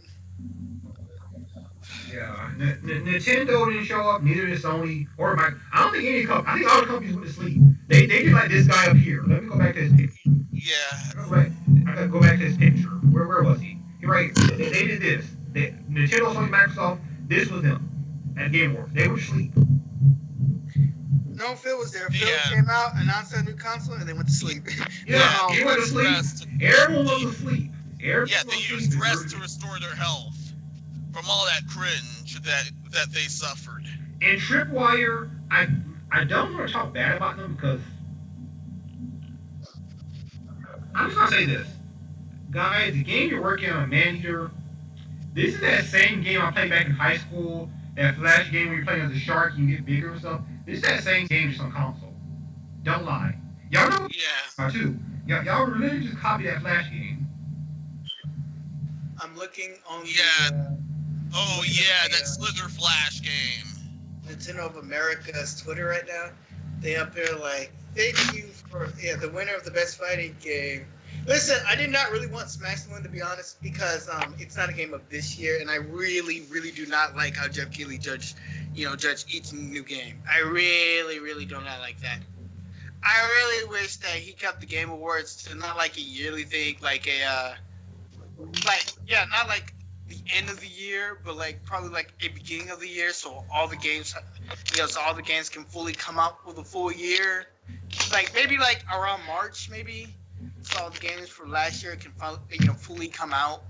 Yeah, Nintendo didn't show up, neither did Sony or Microsoft. I don't think any company, I think all the companies went to sleep. They did like this guy up here. Let me go back to his picture. Yeah. I gotta go back to his picture. Where was he? He right here. They did this. Nintendo, Sony, Microsoft, this was them at Game Awards. They were asleep. No, Phil was there. Phil Yeah. came out, announced a new console, and they went to sleep. Yeah, he went to sleep. Rest. Everyone was asleep. Yeah, they used rest to restore their health from all that cringe that they suffered. And Tripwire, I don't want to talk bad about them because I'm just gonna say this, guys. The game you're working on, Maneater. This is that same game I played back in high school. That Flash game where you're playing as a shark, you can get bigger and stuff. This is that same game just on console. Don't lie. Y'all know Yeah. too. Y'all really just copy that Flash game. I'm looking on Yeah. Oh yeah, that Slither Flash game. Nintendo of America's Twitter right now. They up there like, thank you for the winner of the best fighting game. Listen, I did not really want Smash to win, to be honest, because it's not a game of this year, and I really, really do not like how Jeff Keighley judge each new game. I really, really do not like that. I really wish that he kept the Game Awards to not like a yearly thing, like not like the end of the year, but like probably like a beginning of the year, so all the games, can fully come out for the full year. Like maybe like around March, maybe. So all the games for last year can fully come out,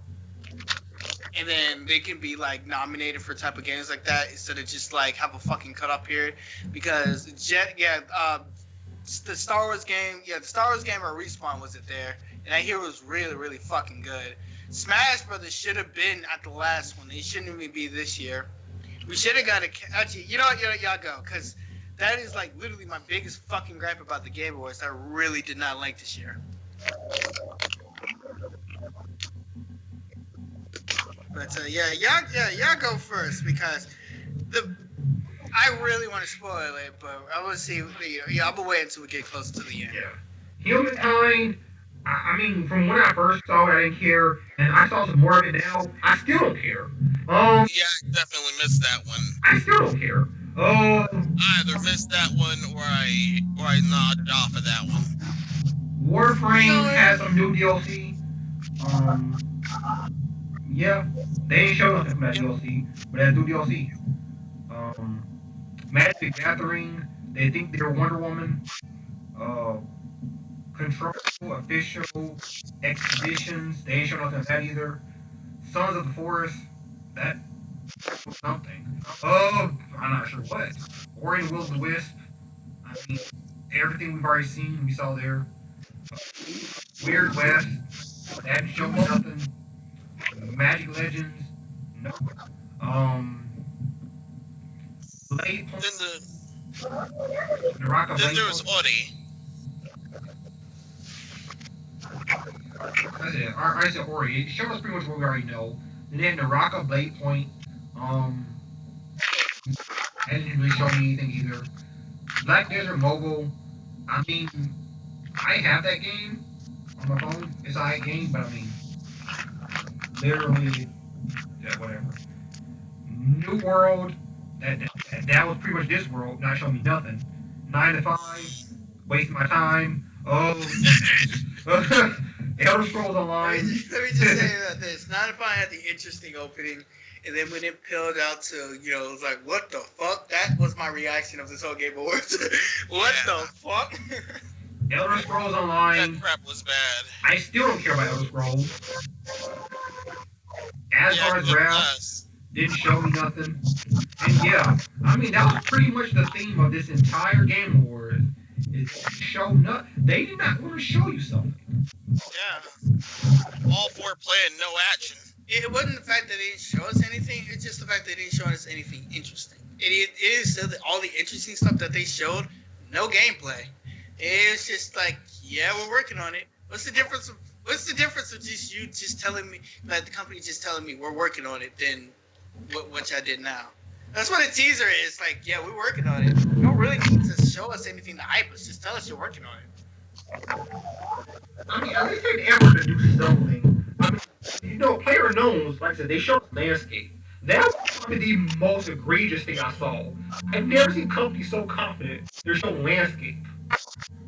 and then they can be like nominated for type of games like that instead of just like have a fucking cutoff period. Because the Star Wars game, or Respawn wasn't there, and I hear it was really, really fucking good. Smash Brothers should have been at the last one. They shouldn't even be this year. We should have got actually, you know what, y'all go, because that is like literally my biggest fucking gripe about the Game Awards. I really did not like this year. But y'all go first because I really want to spoil it, but I want to see. I'm gonna wait until we get closer to the end. Yeah, Humankind. I mean, from when I first saw it, I didn't care, and I saw some more of it now. I still don't care. Yeah, I definitely missed that one. I still don't care. I either missed that one or I nodded off of that one. Warframe has some new DLC. Yeah, they ain't show nothing from that DLC, but that's new DLC. Um, Magic Gathering, they think they're Wonder Woman. Uh, Control, Official, Expeditions, they ain't show nothing of that either. Sons of the Forest, that was something. I'm not sure what. Ori and Will of the Wisp, I mean, everything we've already seen, we saw there. Weird West, they haven't shown me nothing. Magic Legends, no. Um, Blade Point, Then the Naraka then Blade there was Point. Ori. I said Ori. It showed us pretty much what we already know. Then they had Naraka Blade Point. Um, that didn't really show me anything either. Black Desert Mobile. I mean, I have that game on my phone. It's a high game, but I mean, literally, yeah, whatever. New World. That was pretty much this world. Not showing me nothing. 9 to 5. Wasting my time. Oh, Elder Scrolls Online. Let me just say about this. Not if I had the interesting opening, and then when it peeled out to, it was like, what the fuck? That was my reaction of this whole Game Awards. What the fuck? Elder Scrolls That Online. crap was bad. I still don't care about Elder Scrolls. Yeah, Asgard's good Wrath less. didn't show me nothing. And yeah, I mean that was pretty much the theme of this entire Game Awards. Is show not they did not want to show you something. Yeah. All foreplay and no action. It wasn't the fact that they didn't show us anything. It's just the fact that they didn't show us anything interesting. It is still all the interesting stuff that they showed, no gameplay. It's just like, yeah, we're working on it. What's the difference? What's the difference of just you just telling me, like the company just telling me we're working on it, than what y'all did now? That's what a teaser is. Like, yeah, we're working on it. You don't really need to show us anything to hype us. Just tell us you're working on it. I mean, at least they ever to do something. I mean, player knows, like I said, they showed us landscape. That was probably the most egregious thing I saw. I've never seen companies so confident they're showing landscape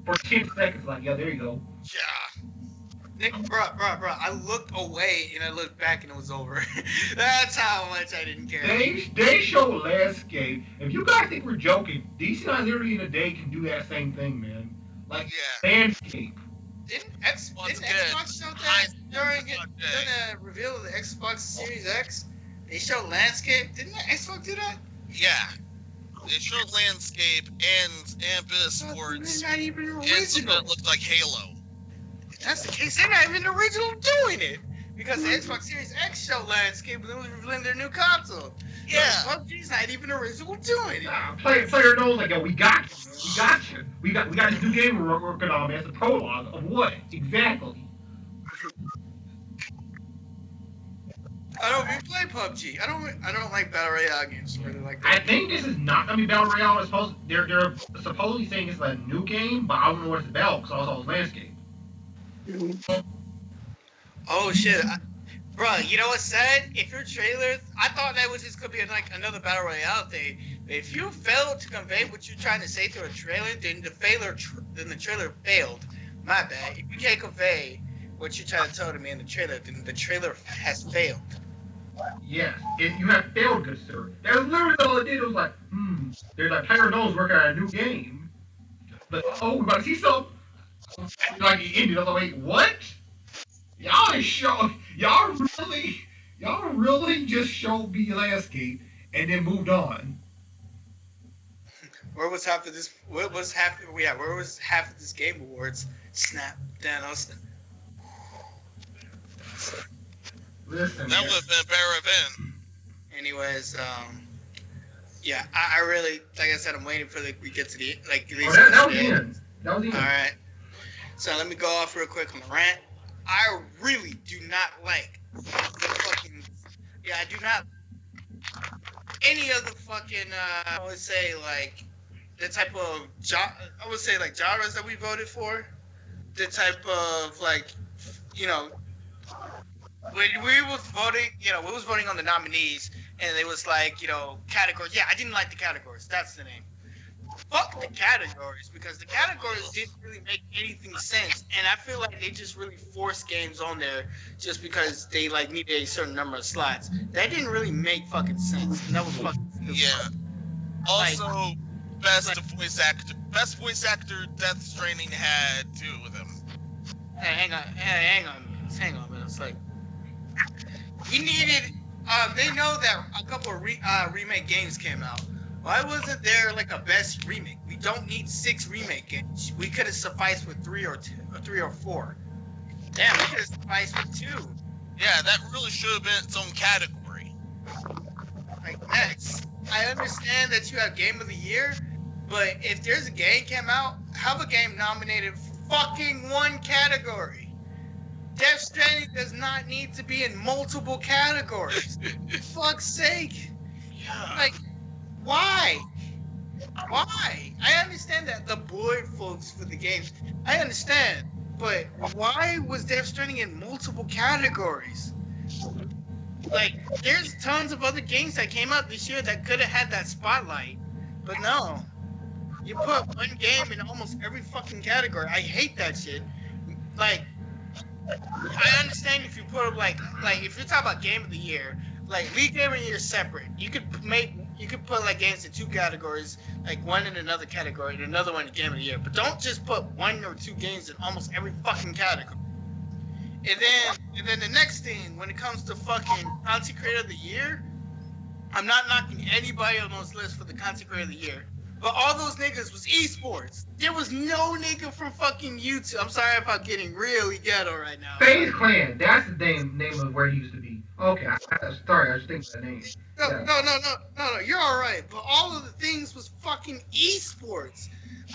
for 10 seconds. Like, yeah, there you go. Yeah. Nick, bro, I looked away and I looked back and it was over. That's how much I didn't care. They show landscape. If you guys think we're joking, DC9 literally in a day can do that same thing, man. Like Yeah. landscape. Didn't Once again, Xbox show that high during day. the reveal of the Xbox Series X? They showed landscape. Didn't Xbox do that? Yeah. They showed landscape and Abyss They're Sports not even and something original. that looked like Halo. If that's the case, they're not even original doing it. Because the Xbox Series X showed landscape when they was revealing their new console. Yeah. PUBG's not even original doing it. Nah, player knows like, yo, we got you. We got this new game we're working on, man. It's a prologue of what exactly? I don't even play PUBG. I don't like battle royale games really like I that. think this is not gonna be battle royale. They're supposedly saying it's a new game, but I don't know what it's about because I saw it's landscape. Oh shit, bro! You know what's sad? If your trailer, I thought that was just gonna be like another battle royale thing. But if you failed to convey what you're trying to say through a trailer, then the trailer failed. My bad. If you can't convey what you're trying to tell to me in the trailer, then the trailer has failed. Yes, you have failed, good sir. That was literally all it did. It was like, there's like player knows working on a new game. But oh, we about to see something. Like it ended. I was like, wait, what? Y'all really just showed me landscape and then moved on. Where was half of this? Where was half? Yeah, where was half of this Game Awards? Snap, Thanos. Listen, That would have been a better event. Anyways, yeah, I really, like I said, I'm waiting for we get to the at least. that was the end. That was the end. All right. So let me go off real quick on the rant. I really do not like the fucking. Yeah, I do not. Any of the fucking. I would say like the type of I would say like genres that we voted for. The type of like, when we was voting, we was voting on the nominees, and it was like, categories. Yeah, I didn't like the categories. That's the name. fuck the categories, because the categories didn't really make anything sense, and I feel like they just really forced games on there just because they like needed a certain number of slots. That didn't really make fucking sense, and that was fucking stupid. Yeah. Like- Also, best voice actor, Death Stranding had two with him. Hang on, man. It's like we needed. They know that a couple of remake games came out. Why wasn't there like a best remake? We don't need 6 remake games. We could have sufficed with 3 or 4. Damn, we could have sufficed with 2. Yeah, that really should have been its own category. Like next, I understand that you have Game of the Year, but if there's a game came out, have a game nominated fucking 1 category. Death Stranding does not need to be in multiple categories. For fuck's sake. Yeah. Like, why? Why? I understand that the board folks for the games. I understand. But why was Death Stranding in multiple categories? Like, there's tons of other games that came out this year that could have had that spotlight. But no. You put one game in almost every fucking category. I hate that shit. Like, I understand if you put up like if you're talking about Game of the Year, like League Game of the Year is separate. You could put like games in 2 categories, like one in another category and another one in Game of the Year. But don't just put 1 or 2 games in almost every fucking category. And then the next thing, when it comes to fucking Content Creator of the Year, I'm not knocking anybody on those lists for the Content Creator of the Year. But all those niggas was esports. There was no nigga from fucking YouTube. I'm sorry if I'm getting really ghetto right now. FaZe Clan. That's the name of where he used to be. Okay, sorry, I was thinking of that name. No, you're alright. But all of the things was fucking esports.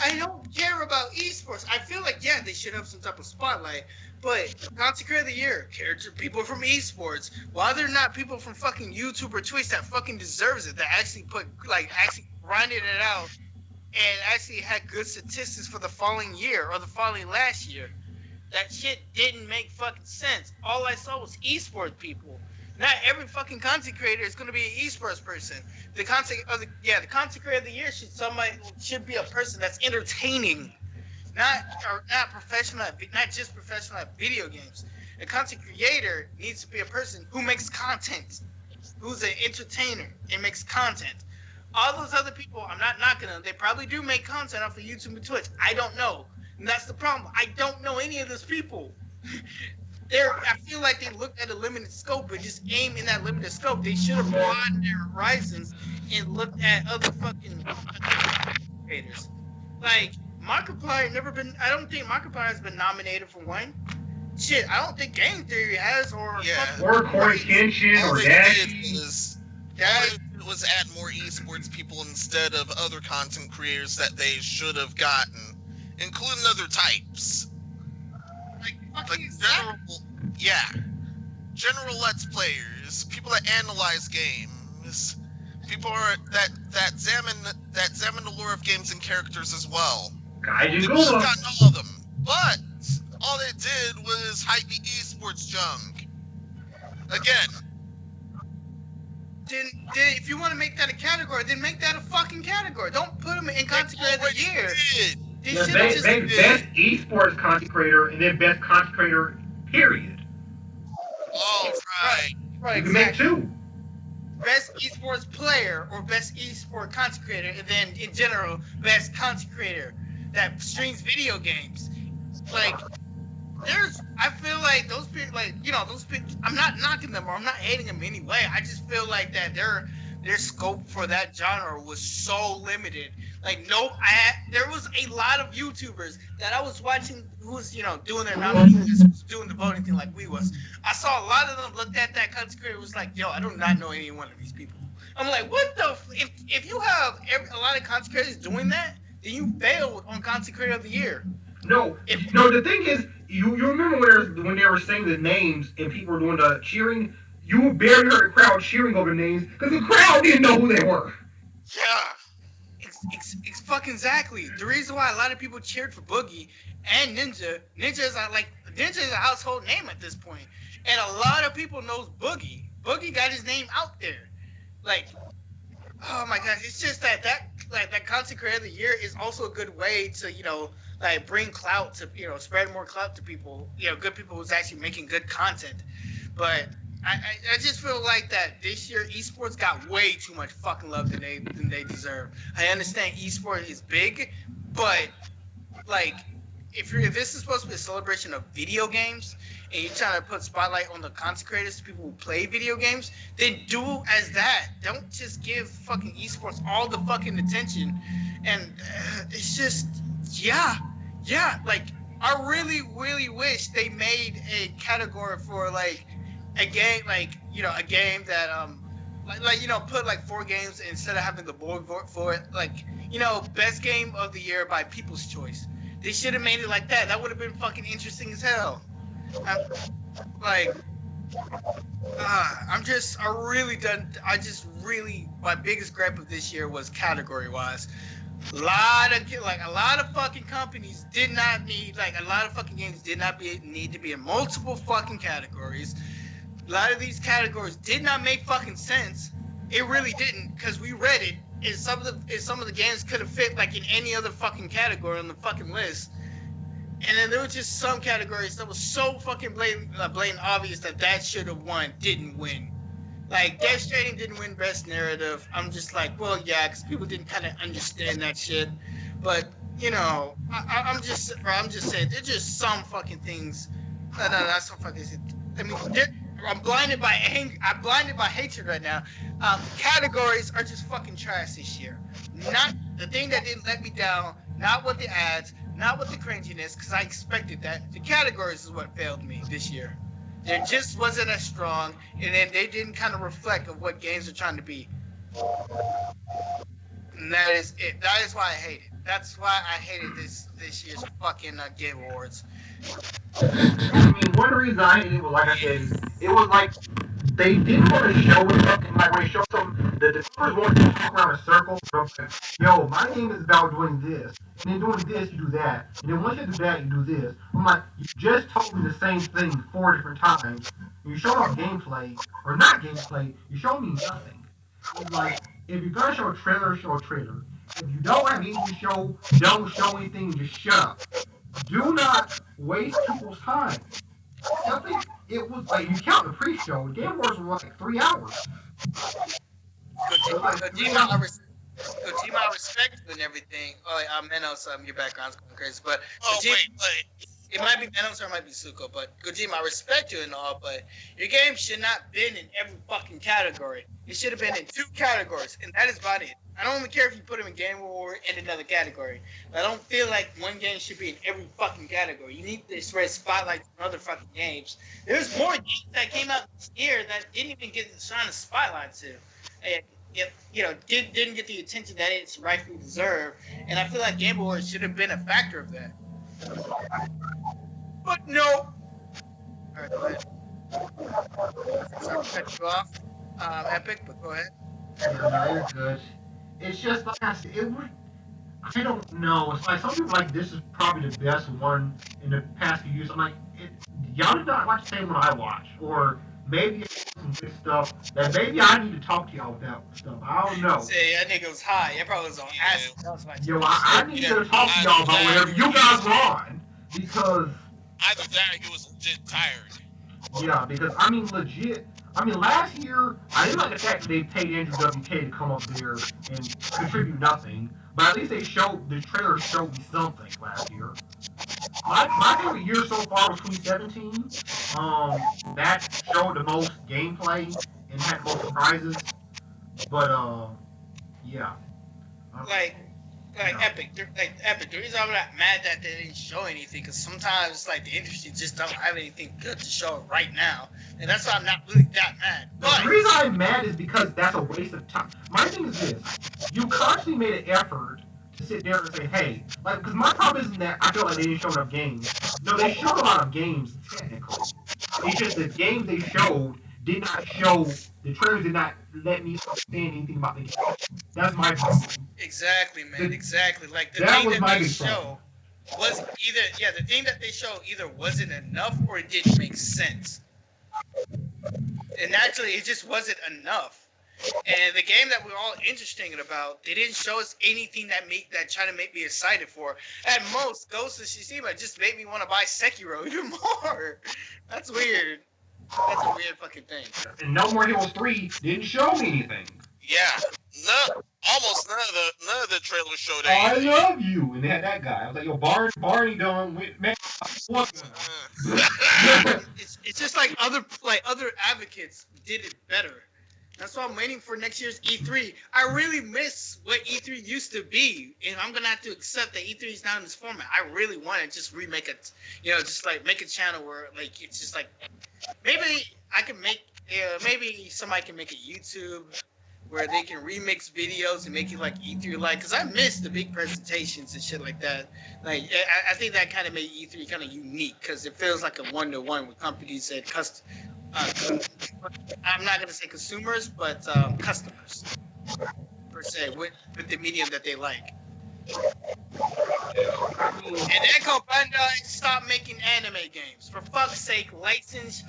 I don't care about esports. I feel like, yeah, they should have some type of spotlight. But Content Creator of the Year, people from esports. Why they're not people from fucking YouTube or Twitch that fucking deserves it, that actually actually grinded it out and actually had good statistics for the following year or the following last year. That shit didn't make fucking sense. All I saw was esports people. Not every fucking content creator is going to be an esports person. The content creator of the year should be a person that's entertaining, not professional, not just professional at video games. A content creator needs to be a person who makes content, who's an entertainer and makes content. All those other people, I'm not knocking them. They probably do make content off of YouTube and Twitch. I don't know. And that's the problem. I don't know any of those people. I feel like they looked at a limited scope and just aimed in that limited scope. They should have broadened their horizons and looked at other fucking creators. Like, Markiplier I don't think Markiplier has been nominated for one. Shit, I don't think Game Theory has, or Corey Kenshin, or Dashi. It was add more esports people instead of other content creators that they should have gotten, including other types. Like general Let's Players, people that analyze games, people that examine the lore of games and characters as well. They would have gotten all of them, but all they did was hype the esports junk. Again. Then if you want to make that a category, then make that a fucking category. Don't put them in content creator of the year. Best esports content creator and then best content creator, period. Oh, right. You can make 2. Best esports player or best esports content creator, and then in general, best content creator that streams video games. Like, I feel like those people, those people, I'm not knocking them or I'm not hating them in any way. I just feel like that their scope for that genre was so limited. Like, there was a lot of YouTubers that I was watching who was, doing their nominations, doing the voting thing like we was. I saw a lot of them looked at that content creator was like, yo, I do not know any one of these people. I'm like, what the? If you have a lot of content creators doing that, then you failed on Content Creator of the Year. No, the thing is, you remember when they were saying the names and people were doing the cheering, you barely heard the crowd cheering over the names because the crowd didn't know who they were. Yeah. It's fucking exactly. The reason why a lot of people cheered for Boogie and Ninja is a household name at this point. And a lot of people knows Boogie. Boogie got his name out there. Like, Oh my gosh, it's just that content creator of the year is also a good way to like bring clout to spread more clout to people, good people who's actually making good content. But I just feel like that this year esports got way too much fucking love than they deserve. I understand esports is big, but like if this is supposed to be a celebration of video games and you're trying to put spotlight on the content creators, people who play video games, then do as that. Don't just give fucking esports all the fucking attention. And it's just like I really really wish they made a category for like a game, like a game that put like 4 games instead of having the board vote for it, like best game of the year by people's choice. They should have made it like that. That would have been fucking interesting as hell. My biggest gripe of this year was category wise. A lot of fucking companies did not need, like a lot of fucking games did not need to be in multiple fucking categories. A lot of these categories did not make fucking sense. It really didn't, because we read it. And some of the games could have fit like in any other fucking category on the fucking list. And then there were just some categories that was so fucking blatant obvious that should have won, didn't win. Like Death Stranding didn't win best narrative. I'm just like, well, yeah, because people didn't kind of understand that shit. But I'm just saying, there's just some fucking things. No, that's some fucking shit. I mean, I'm blinded by anger. I'm blinded by hatred right now. Categories are just fucking trash this year. Not the thing that didn't let me down. Not with the ads. Not with the cringiness, because I expected that. The categories is what failed me this year. They just wasn't as strong, and then they didn't kind of reflect of what games are trying to be. And that is it. That is why I hate it. That's why I hated this year's fucking Game Awards. I mean, one reason I hated it was, like I said, it was like they didn't want to show something. Like when they showed something, the developers wanted to talk around a circle. So like, yo, my game is about doing this, and then doing this, you do that, and then once you do that, you do this. I'm like, you just told me the same thing 4 different times. You showed off gameplay, or not gameplay. You showed me nothing. It's like, if you're gonna show a trailer, show a trailer. If you don't have anything to show, don't show anything. Just shut up. Do not waste people's time. I think it was like, you count the pre-show. The Game Awards were like 3 hours. Kojima, I respect you and everything. Oh, Menos, your background's going crazy, but wait. It might be Menos or it might be Suko, but Kojima, I respect you and all, but your game should not have been in every fucking category. It should have been in 2 categories, and that is about it. I don't even care if you put them in Game Award and another category. I don't feel like one game should be in every fucking category. You need to spread spotlights on other fucking games. There's more games that came out this year that didn't even get the shine of spotlight to. And didn't get the attention that it's rightfully deserved. And I feel like Game Awards should have been a factor of that. But no. All right, go ahead. Sorry to cut you off, Epic, but go ahead. No, you're good. It's just like I said, I don't know. It's like some people like this is probably the best one in the past few years. I'm like, y'all did not watch the same one I watched, or maybe it's some good stuff that maybe I need to talk to y'all about stuff. I don't know. Say that nigga was high. That probably was on acid. Yo, I need to talk to y'all about whatever you guys were on, because either that or he was legit tired. Yeah, because I mean, legit. I mean, last year, I didn't like the fact that they paid Andrew WK to come up there and contribute nothing, but at least the trailer showed me something last year. My favorite year so far was 2017. That showed the most gameplay and had the most surprises. But, yeah. Epic. The reason I'm not mad that they didn't show anything, because sometimes the industry just don't have anything good to show right now, and that's why I'm not really that mad. But the reason I'm mad is because that's a waste of time. My thing is this: you constantly made an effort to sit there and say, "Hey," because my problem isn't that I feel like they didn't show enough games. No, they showed a lot of games technically. It's just the games they showed did not show. The trailers did not let me understand anything about the game. That's my problem. Exactly, man. Exactly. The that thing that they show was the thing that they showed either wasn't enough or it didn't make sense. And naturally, it just wasn't enough. And the game that we're all interested about, they didn't show us anything that try to make me excited for. At most, Ghost of Tsushima just made me want to buy Sekiro even more. That's weird. That's a weird fucking thing. And No More Heroes 3 didn't show me anything. Yeah, almost none of the trailers showed I anything. love you, and they had that guy. I was like, yo, Barney done with man. What? It's just like other advocates did it better. That's why I'm waiting for next year's E3. I really miss what E3 used to be, and I'm gonna have to accept that E3 is not in this format. I really want to just remake it, just like make a channel where like it's just like maybe I can make, maybe somebody can make a YouTube where they can remix videos and make it like E3 like, because I miss the big presentations and shit like that. Like I think that kind of made E3 kind of unique because it feels like a one-to-one with companies that I'm not going to say consumers, but customers, per se, with the medium that they like. And Echo Bandai, stop making anime games. For fuck's sake, license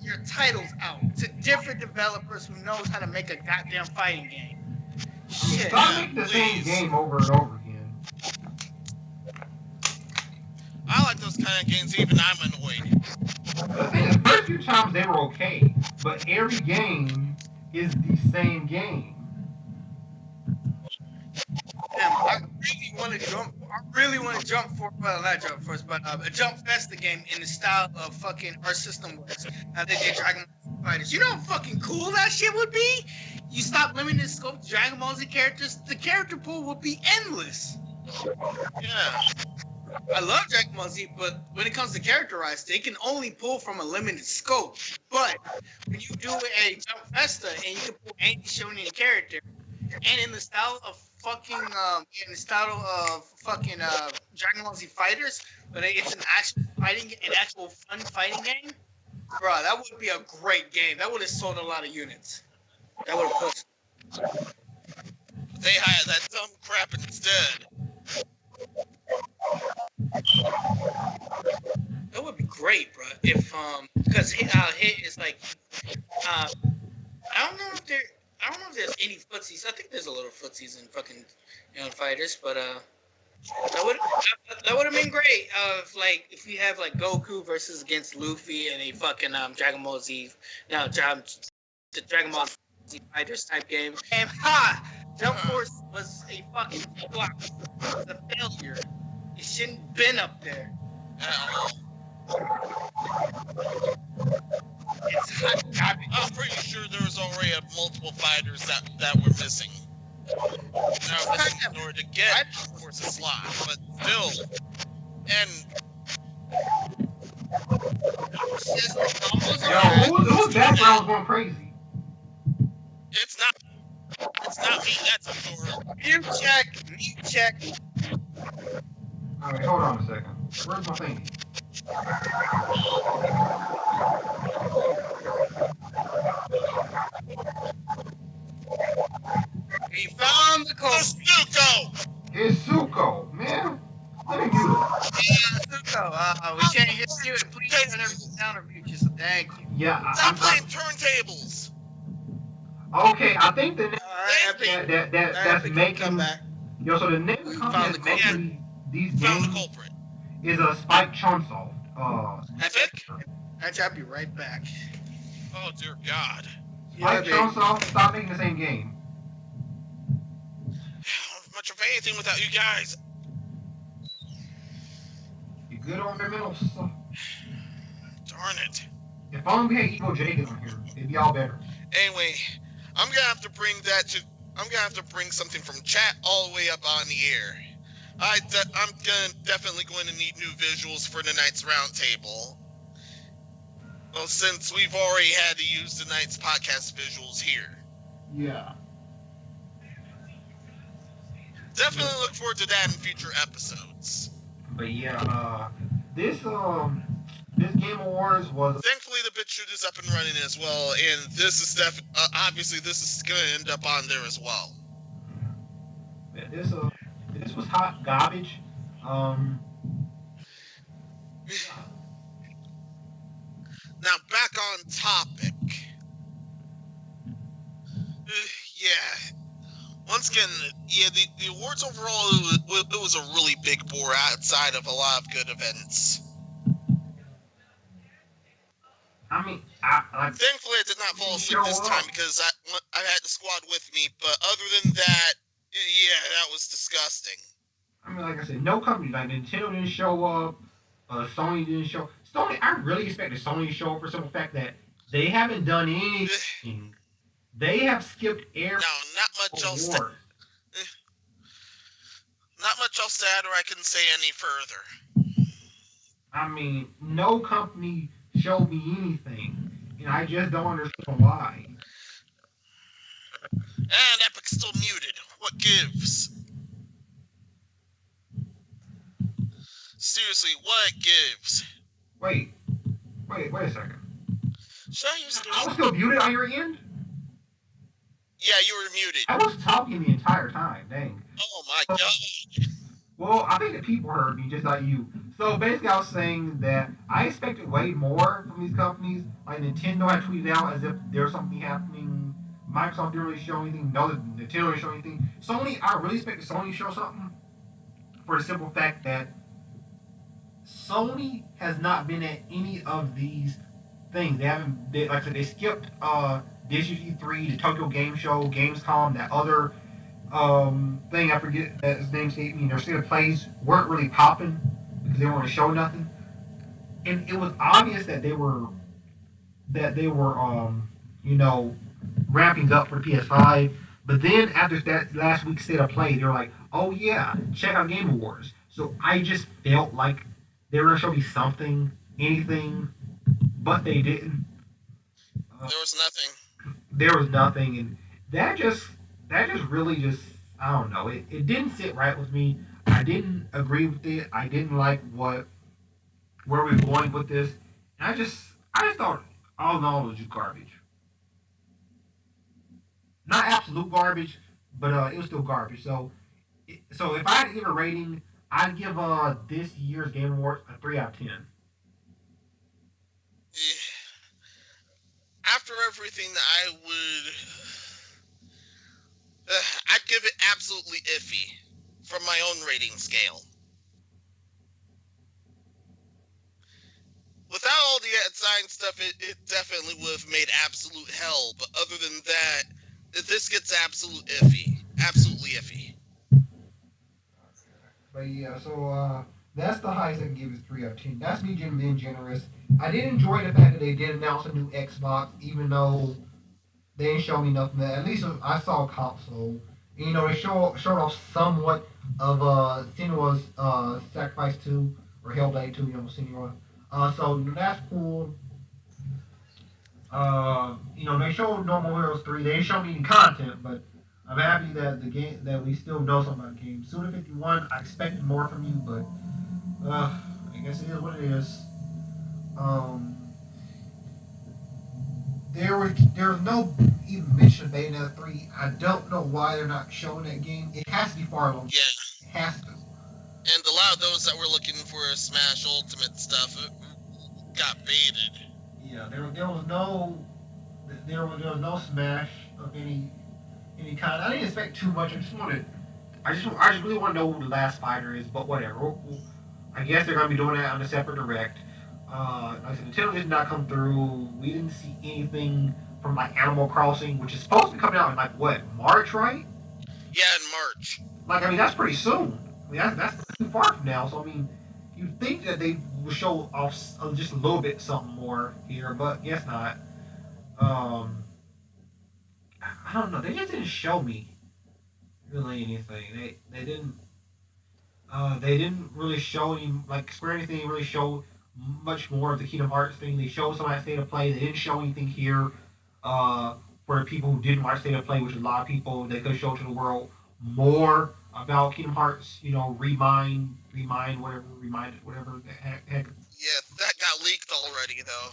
your titles out to different developers who knows how to make a goddamn fighting game. Shit. Stop making the same game over and over again. I like those kind of games, even I'm annoyed. The first few times they were okay, but every game is the same game. Damn, I really want to jump for, well, not jump first, but a Jump Festa game in the style of fucking our system works. How they did Dragon Ball Z Fighters. You know how fucking cool that shit would be? You stop limiting the scope to Dragon Ball Z characters, the character pool would be endless. Yeah. I love Dragon Ball Z, but when it comes to characterized, they can only pull from a limited scope. But when you do a Jump Festa and you can pull any shonen character, and in the style of fucking Dragon Ball Z Fighters, but it's an actual fun fighting game, bro, that would be a great game. That would have sold a lot of units. That would have pushed. They hired that dumb crap instead. That would be great, bro. If because hit is like, I don't know if there's any footsies. I think there's a little footsies in fucking fighters, but that would have been great. If we have like Goku versus against Luffy and a fucking Dragon Ball Z, the Dragon Ball Z Fighters type game. And Jump Force was a fucking flop. It was a failure. It shouldn't have been up there. It's hot garbage. I'm pretty sure there was already multiple fighters that were missing. In order to get, of course, a slot, but still. And whose background's going crazy? it's not me, that's a door. Mute check. Alright, hold on a second. Where's my thing? We found the code. Zuko! It's Zuko, man. Let me mute it. Yeah, Zuko. We can't hear you. Please turn everything down or mute you. So thank you. Yeah, Stop playing turntables! Okay, I think the next that's making come back. Yo, so the next company that's making these Found the games culprit. is a Spike Chunsoft. Actually, I'll be right back. Oh dear God. Spike Chunsoft, stop making the same game. Much of anything without you guys. You good on their mental stuff. Darn it. If only we had Evo Jacob on here, it'd be all better. Anyway, I'm gonna have to bring something from chat all the way up on the air. I'm definitely going to need new visuals for tonight's roundtable. Well, since we've already had to use tonight's podcast visuals here. Yeah. Definitely look forward to that in future episodes. But yeah, this Game Awards was. Thankfully, the BitChute is up and running as well, and this is obviously this is going to end up on there as well. Yeah, this was hot garbage. Now back on topic. once again, yeah, the awards overall, it was a really big bore outside of a lot of good events. I mean, thankfully I did not fall asleep this time because I had the squad with me. But other than that, yeah, that was disgusting. I mean, like I said, no company like Nintendo didn't show up. Sony didn't show. Sony, I really expected Sony to show up for simple fact that they haven't done anything. They have skipped every not much else. Not much else to add, or I can say any further. I mean, no company showed me anything, and I just don't understand why. And Epic's still muted. What gives? Seriously, what gives? Wait a second. Should I use I was still muted on your end? Yeah, you were muted. I was talking the entire time, dang. Oh my god. Well, I think the people heard me, just not you. So basically, I was saying that I expected way more from these companies. Like Nintendo had tweeted out as if there's something happening. Microsoft didn't really show anything. No, Nintendo didn't show anything. Sony, I really expected Sony to show something. For the simple fact that Sony has not been at any of these things. They haven't. Like I said, they skipped this year's E3, the Tokyo Game Show, Gamescom, that other thing I forget that his name escaped me. Their state of plays weren't really popping because they weren't going to show nothing, and it was obvious that they were ramping up for the PS5. But then after that last week's state of play, they were like, "Oh yeah, check out Game Awards." So I just felt like they were going to show me something, anything, but they didn't. There was nothing. There was nothing, and that just really just, I don't know. It didn't sit right with me. I didn't agree with it. I didn't like where we're going with this. And I just thought all in all it was just garbage. Not absolute garbage, but it was still garbage. So if I had to give a rating, I'd give this year's Game Awards a 3 out of 10. After everything that I would, I'd give it absolutely iffy from my own rating scale. Without all the design stuff, it definitely would have made absolute hell. But other than that, this gets absolute iffy. Absolutely iffy. But yeah, so that's the highest I can give is 3 out of 10. That's me being generous. I did enjoy the fact that they did announce a new Xbox, even though they didn't show me nothing. At least I saw a console. And, they showed off somewhat of Senua's Sacrifice 2 or Hellblade 2, Senua. So that's cool. They showed Normal Heroes 3. They didn't show me any content, but I'm happy that the game that we still know something about the game. Suda 51, I expected more from you, but I guess it is what it is. There was no even mention of Bayonetta 3. I don't know why they're not showing that game. It has to be far along. Yeah. It has to. And a lot of those that were looking for Smash Ultimate stuff got baited. Yeah, there was no Smash of any kind. I didn't expect too much. I just really want to know who the last fighter is. But whatever. I guess they're gonna be doing that on a separate direct. Like I said, Nintendo did not come through. We didn't see anything from like Animal Crossing, which is supposed to be coming out in like what, March, right? Yeah, in March. That's pretty soon. That's too far from now. So I mean, you'd think that they would show off just a little bit something more here, but guess not. I don't know. They just didn't show me really anything. They didn't. They didn't really show any, like Square Enix didn't really show much more of the Kingdom Hearts thing. They showed some of that state of play. They didn't show anything here for the people who didn't watch state of play, which is a lot of people. They could show to the world more about Kingdom Hearts. Remind whatever the heck. Yeah, that got leaked already though.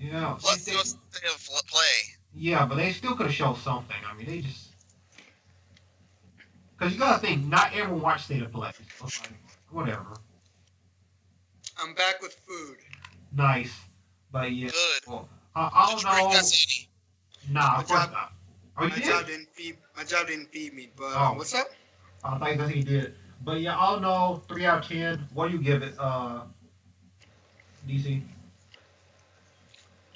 Yeah. Plus the state of play. Yeah, but they still could have shown something. I mean, they just. Because you gotta think, not everyone watched State of Play. So like, whatever. I'm back with food. Nice. But yeah. Good. Well, I don't know. Did you bring us any? Nah, of course not. Oh, you My did? job didn't feed me. But Oh. what's up? I thought that's what he did. But yeah, all in all, 3 out of 10. What do you give it, DC?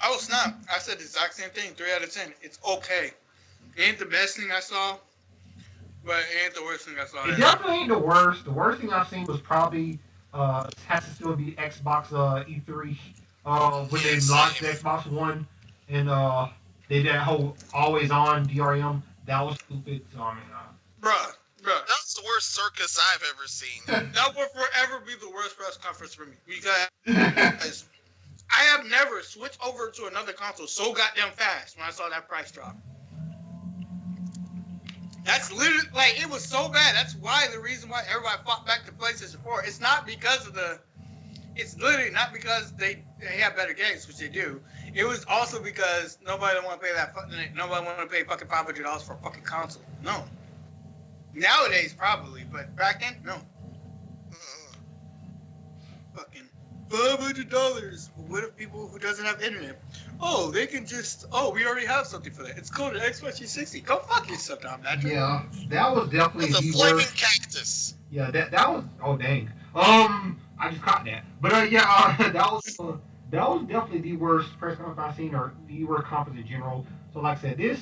Oh snap! I said the exact same thing. 3 out of 10. It's okay. It ain't the best thing I saw, but it ain't the worst thing I saw. It definitely ain't the worst. The worst thing I've seen was probably has to still be Xbox E3 when they launched the Xbox One and they did that whole always on DRM. That was stupid. So I mean, Bruh. That's the worst circus I've ever seen. That will forever be the worst press conference for me. Because I have never switched over to another console so goddamn fast when I saw that price drop. That's literally, like, it was so bad. That's why the reason why everybody fought back to PlayStation 4. It's not because of it's literally not because they have better games, which they do. It was also because nobody want to pay nobody want to pay fucking $500 for a fucking console. No. Nowadays, probably, but back then, no. Fucking $500. What if people who doesn't have internet? Oh, they can just. Oh, we already have something for that. It's called an Xbox 360. Go fuck yourself, Tom Patrick. yeah, that was definitely It's a the flaming worst. cactus. Yeah, that was. Oh dang. I just caught that. But yeah, that was definitely the worst press conference I've seen, or the worst conference in general. So like I said, this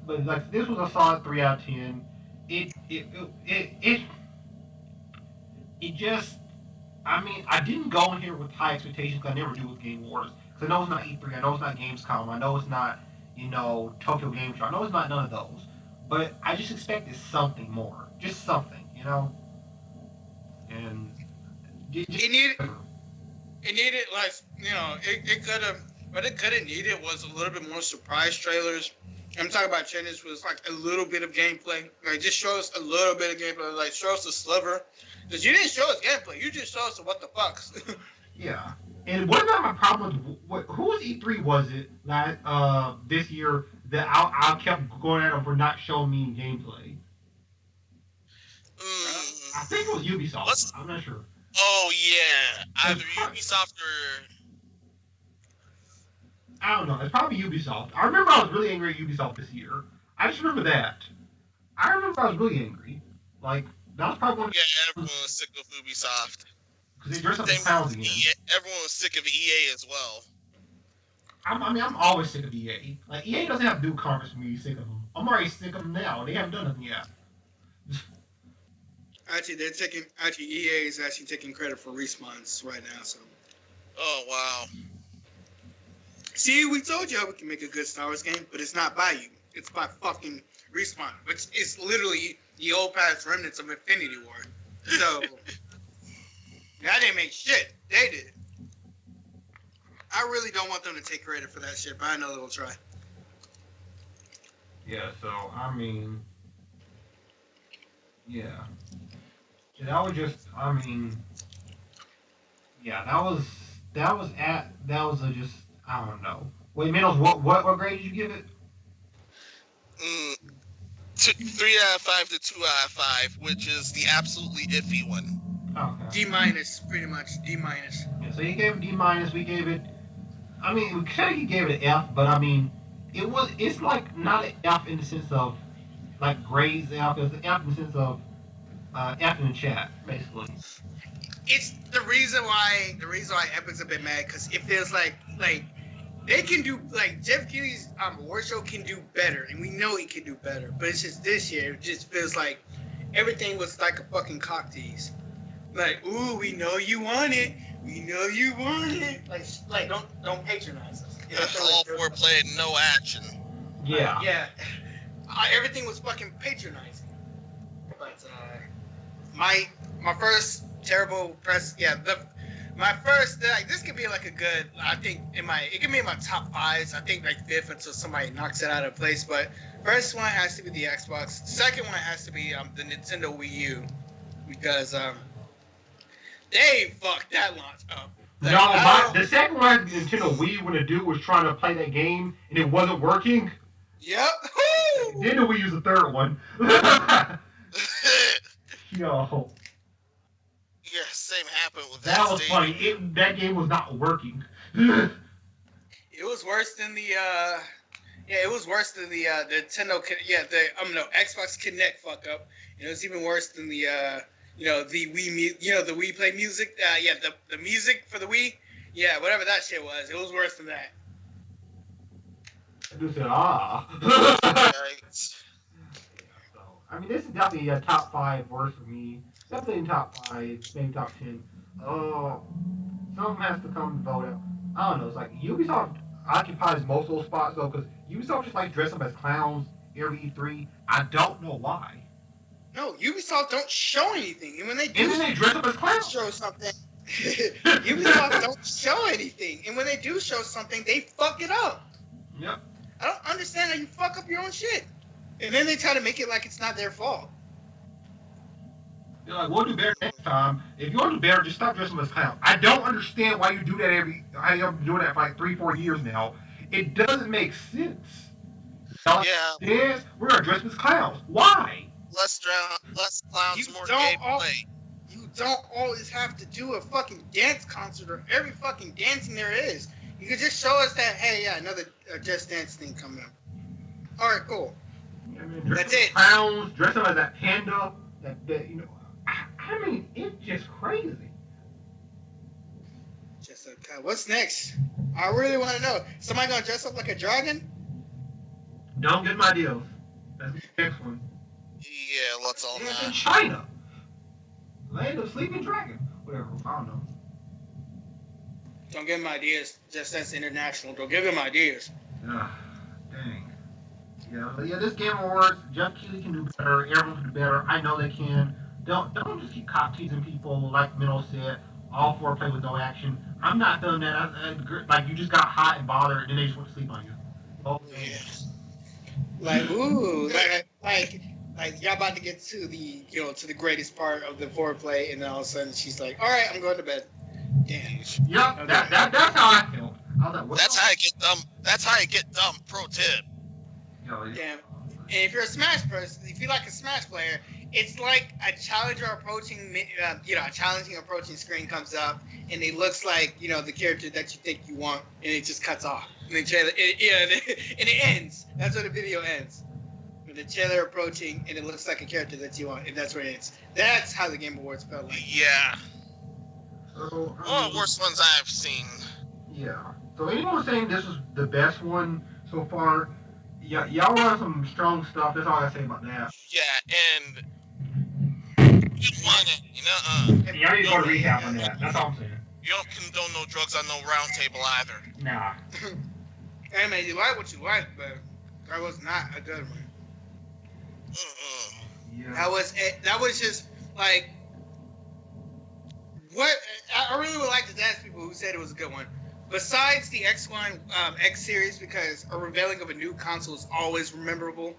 this was a solid 3 out of 10. It just. I mean, I didn't go in here with high expectations because I never do with Game Wars. Because I know it's not E3, I know it's not Gamescom, I know it's not, Tokyo Game Show. I know it's not none of those. But I just expected something more. Just something, And It needed like, it could have, what it could have needed was a little bit more surprise trailers. I'm talking about trailers was like a little bit of gameplay. Like, just show us a little bit of gameplay. Like, show us a sliver. Because you didn't show us gameplay. You just showed us what the fucks. yeah. And what about my problem with whose E3 was it this year that I kept going at them for not showing me gameplay? I think it was Ubisoft. I'm not sure. Oh yeah, either Ubisoft or I don't know. It's probably Ubisoft. I remember I was really angry at Ubisoft this year. I just remember that. I remember I was really angry. Like, that was probably one of everyone was sick of Ubisoft. Because they dressed up as clowns again. Everyone was sick of EA as well. I'm always sick of EA. Like, EA doesn't have to do conference for me to be sick of them. I'm already sick of them now. They haven't done nothing yet. Actually, EA is actually taking credit for Respawns right now, so. Oh, wow. See, we told you how we can make a good Star Wars game, but it's not by you. It's by fucking Respawn, which is literally the old past remnants of Infinity War. So, I didn't make shit. They did. I really don't want them to take credit for that shit, but I know they'll try. Yeah, so, I mean... Yeah. That was just, I mean... Yeah, that was just... I don't know. Wait, Minos, what grade did you give it? 3 out of 5 to 2 out of 5, which is the absolutely iffy one. Okay. D-, pretty much. D-. Yeah, so he gave it D-. We gave it... I mean, we said he gave it an F, but I mean, it's like not an F in the sense of, like, grades F. It's an F in the sense of F in the chat, basically. It's the reason why Epic's a bit mad, because it feels like they can do, like, Jeff Keighley's award show can do better, and we know he can do better, but it's just this year, it just feels like everything was like a fucking cock tease. Like, ooh, we know you want it. We know you want it. Like don't patronize us. You know, all foreplay and no action. Yeah. Yeah. Everything was fucking patronizing. But my first terrible press. Yeah, my first, like, this could be like a good. I think it could be in my top 5s. I think like 5th until somebody knocks it out of place. But first one has to be the Xbox. Second one has to be the Nintendo Wii U, because they fucked that launch up. Like, the second one Nintendo Wii when the dude was trying to play that game and it wasn't working. Yep. Then the Wii used the third one. Yo. Yeah, same happened with that was stage. funny. That game was not working. It was worse than the Yeah, it was worse than the Nintendo. No, Xbox Connect fuck up. And it was even worse than the the the Wii Play Music. The music for the Wii. Yeah, whatever that shit was, it was worse than that. I just said, ah. Yikes. So, I mean, this is definitely a top 5 worst for me. Definitely in top 5, maybe top 10. Uh, Someone has to come and vote out. I don't know. It's like Ubisoft occupies most of those spots though, because Ubisoft just like dress up as clowns every E3. I don't know why. No, Ubisoft don't show anything, and when they do, And then they dress up as clowns. show something. Ubisoft don't show anything, and when they do show something, they fuck it up. Yep. I don't understand how you fuck up your own shit, and then they try to make it like it's not their fault. They're like, we'll do better next time. If you want to do better, just stop dressing as clowns. I don't understand why you do that I have been doing that for like 3-4 years now. It doesn't make sense. Like, Yeah. yes, we're gonna dress as clowns. Why? Less clowns, more gameplay. You don't always have to do a fucking dance concert or every fucking dancing there is. You could just show us that, hey, yeah, another Just Dance thing coming up. All right, cool. I mean, That's it. Clowns, dress up as that panda. That you know. I mean, it's just crazy. Just okay. What's next? I really want to know. Somebody gonna dress up like a dragon? Don't get my deals. That's the next one. Yeah, let's all It's in not. China. Land of Sleeping Dragon. Whatever. I don't know. Don't give him ideas. Just Dance International. Don't give him ideas. Dang. Yeah, but yeah, this Game Awards, Jeff Keighley can do better. Everyone can do better. I know they can. Don't just keep cop teasing people like Minnow said. All 4 play with no action. I'm not doing that. Like you just got hot and bothered, and then they just went to sleep on you. Oh, Yeah. Like ooh, like y'all about to get to the to the greatest part of the foreplay, and then all of a sudden she's like, "All right, I'm going to bed." Damn. Yep, that's how I felt. I was like, what That's how I get dumb. That's how I get dumb. Pro tip. Yo, yeah. Damn. And if you're a Smash person, if you like a Smash player, it's like a challenger approaching, a challenging approaching screen comes up, and it looks like the character that you think you want, and it just cuts off, and the trailer, and it ends. That's where the video ends. With the trailer approaching, and it looks like a character that you want, and that's where it ends. That's how the Game Awards felt like. Yeah. So, One of the worst ones I've seen. Yeah. So anyone saying this is the best one so far? Yeah, y'all run some strong stuff. That's all I gotta say about that. Yeah, and you want it. Y'all need to go to rehab on that. That's all I'm saying. You don't condone no drugs on no Roundtable either. Nah. Hey man, you like what you like, but that was not a good one. Yeah. That was just like what I really would like to ask people who said it was a good one. Besides the X1 X series, because a revealing of a new console is always memorable.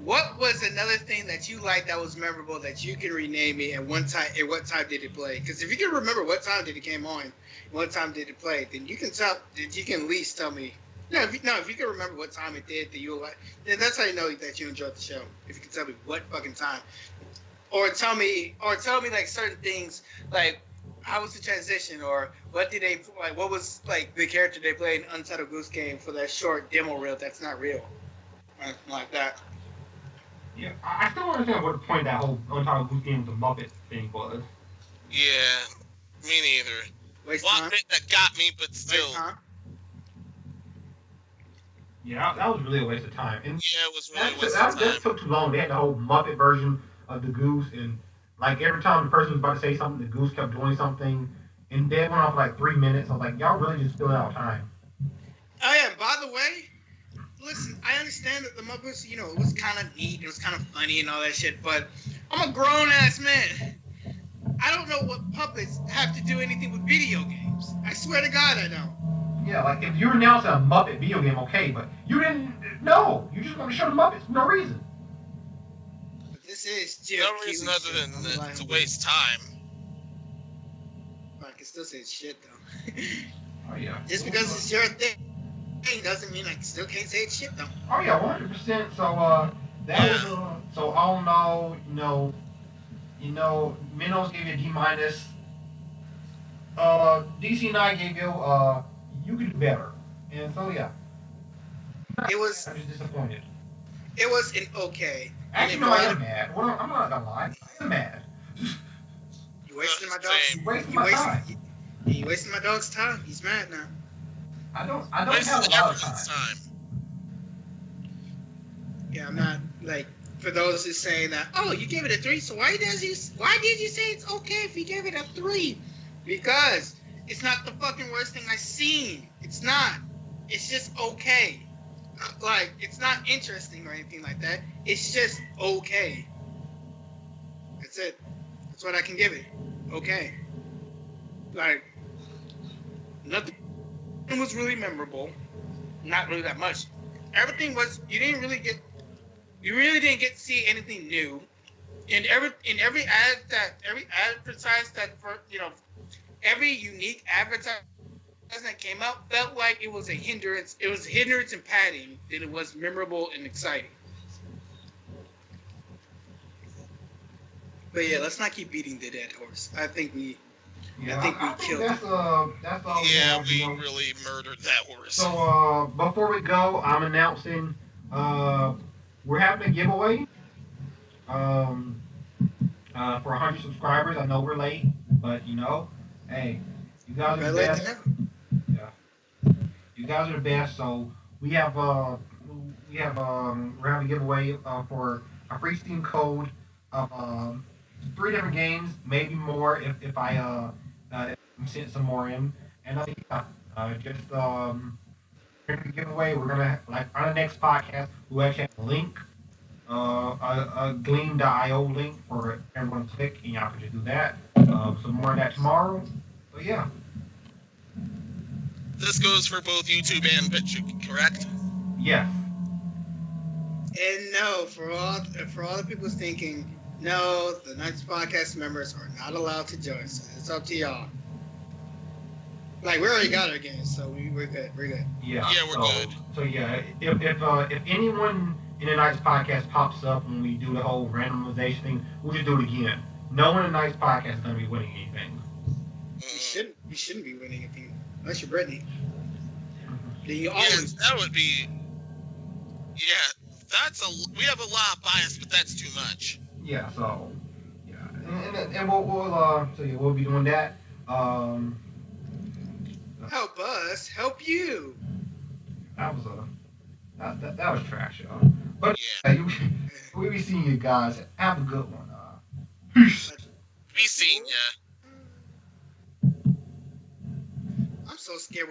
What was another thing that you liked that was memorable that you can rename me and what time did it play? Because if you can remember what time did it came on, and what time did it play, then you can at least tell me. If you can remember what time it did that you like, then that's how you know that you enjoyed the show. If you can tell me what fucking time, or tell me like certain things like how was the transition, or what did they like? What was like the character they played in Untitled Goose Game for that short demo reel that's not real, like that. Yeah, I still don't understand what the point of that whole Untitled Goose Game with the Muppet thing was. Yeah, me neither. Waste One time. bit that got me, but still. Waste time. Yeah, that was really a waste of time. And Yeah, it was really a waste of that time. took too long. They had the whole Muppet version of the goose, and like every time the person was about to say something, the goose kept doing something, and they went on for like 3 minutes. I was like, y'all really just filling out time. Oh yeah, by the way, listen, I understand that the Muppets, it was kind of neat, it was kind of funny and all that shit, but I'm a grown-ass man. I don't know what puppets have to do anything with video games. I swear to God I don't. Yeah, like if you announced a Muppet video game, okay, but you didn't. No, you just want to show the Muppets for no reason. But this is Jeff No reason Keighley other than to waste time. I can still say it's shit though. Oh yeah. Just because it's your thing doesn't mean I still can't say it's shit though. Oh yeah, 100%. So that was so all in all, Minnows gave you a D minus. DC and I gave you you could do better, and so yeah. It was I'm just disappointed. it was an okay. Actually, no, I am mad. Well, I'm not gonna lie. I am mad. You wasting my dog's. Same. You wasting my time. You wasting my dog's time. He's mad now. I don't Wasted have a lot of everyone's time. time. Yeah, I'm not like for those who say that. Oh, you gave it a 3. So why did you say it's okay if you gave it a 3? Because it's not the fucking worst thing I've seen. It's not. It's just okay. Like it's not interesting or anything like that. It's just okay. That's it. That's what I can give it. Okay. Like nothing was really memorable. Not really that much. Everything was. You really didn't get to see anything new. In every advertise that for every unique advertisement that came out felt like it was a hindrance. It was a hindrance and padding than it was memorable and exciting. But yeah, let's not keep beating the dead horse. I think we killed it. That's all. Yeah, have, we you know. really murdered that horse. So before we go, I'm announcing we're having a giveaway for 100 subscribers. I know we're late, but hey, you guys are the best. Yeah, you guys are the best. So we're having a giveaway for a free Steam code of 3 different games, maybe more if I sent some more in. And just giveaway. We're gonna like on the next podcast. We'll actually have a link, a Gleam.io link for everyone to click, and y'all can just do that. Some more of that tomorrow. But yeah, This goes for both YouTube and BitChute, correct? yes. And no, for all the people thinking, no, the Knights Podcast members are not allowed to join. So it's up to y'all. Like we already got our games, so we're good. We're good. Yeah, Yeah, we're good. So yeah, if anyone in the Nights Podcast pops up when we do the whole randomization thing, we'll just do it again. No one in the Nights Podcast is gonna be winning anything. You shouldn't be winning anything unless you're Brittany. Then you Yes, always. that would be. Yeah, we have a lot of bias, but that's too much. Yeah, so yeah, and we'll be doing that. Help us, help you. That was trash, y'all. But Yeah. we be seeing you guys. Have a good one. Peace. Be seeing ya. I'm so scared.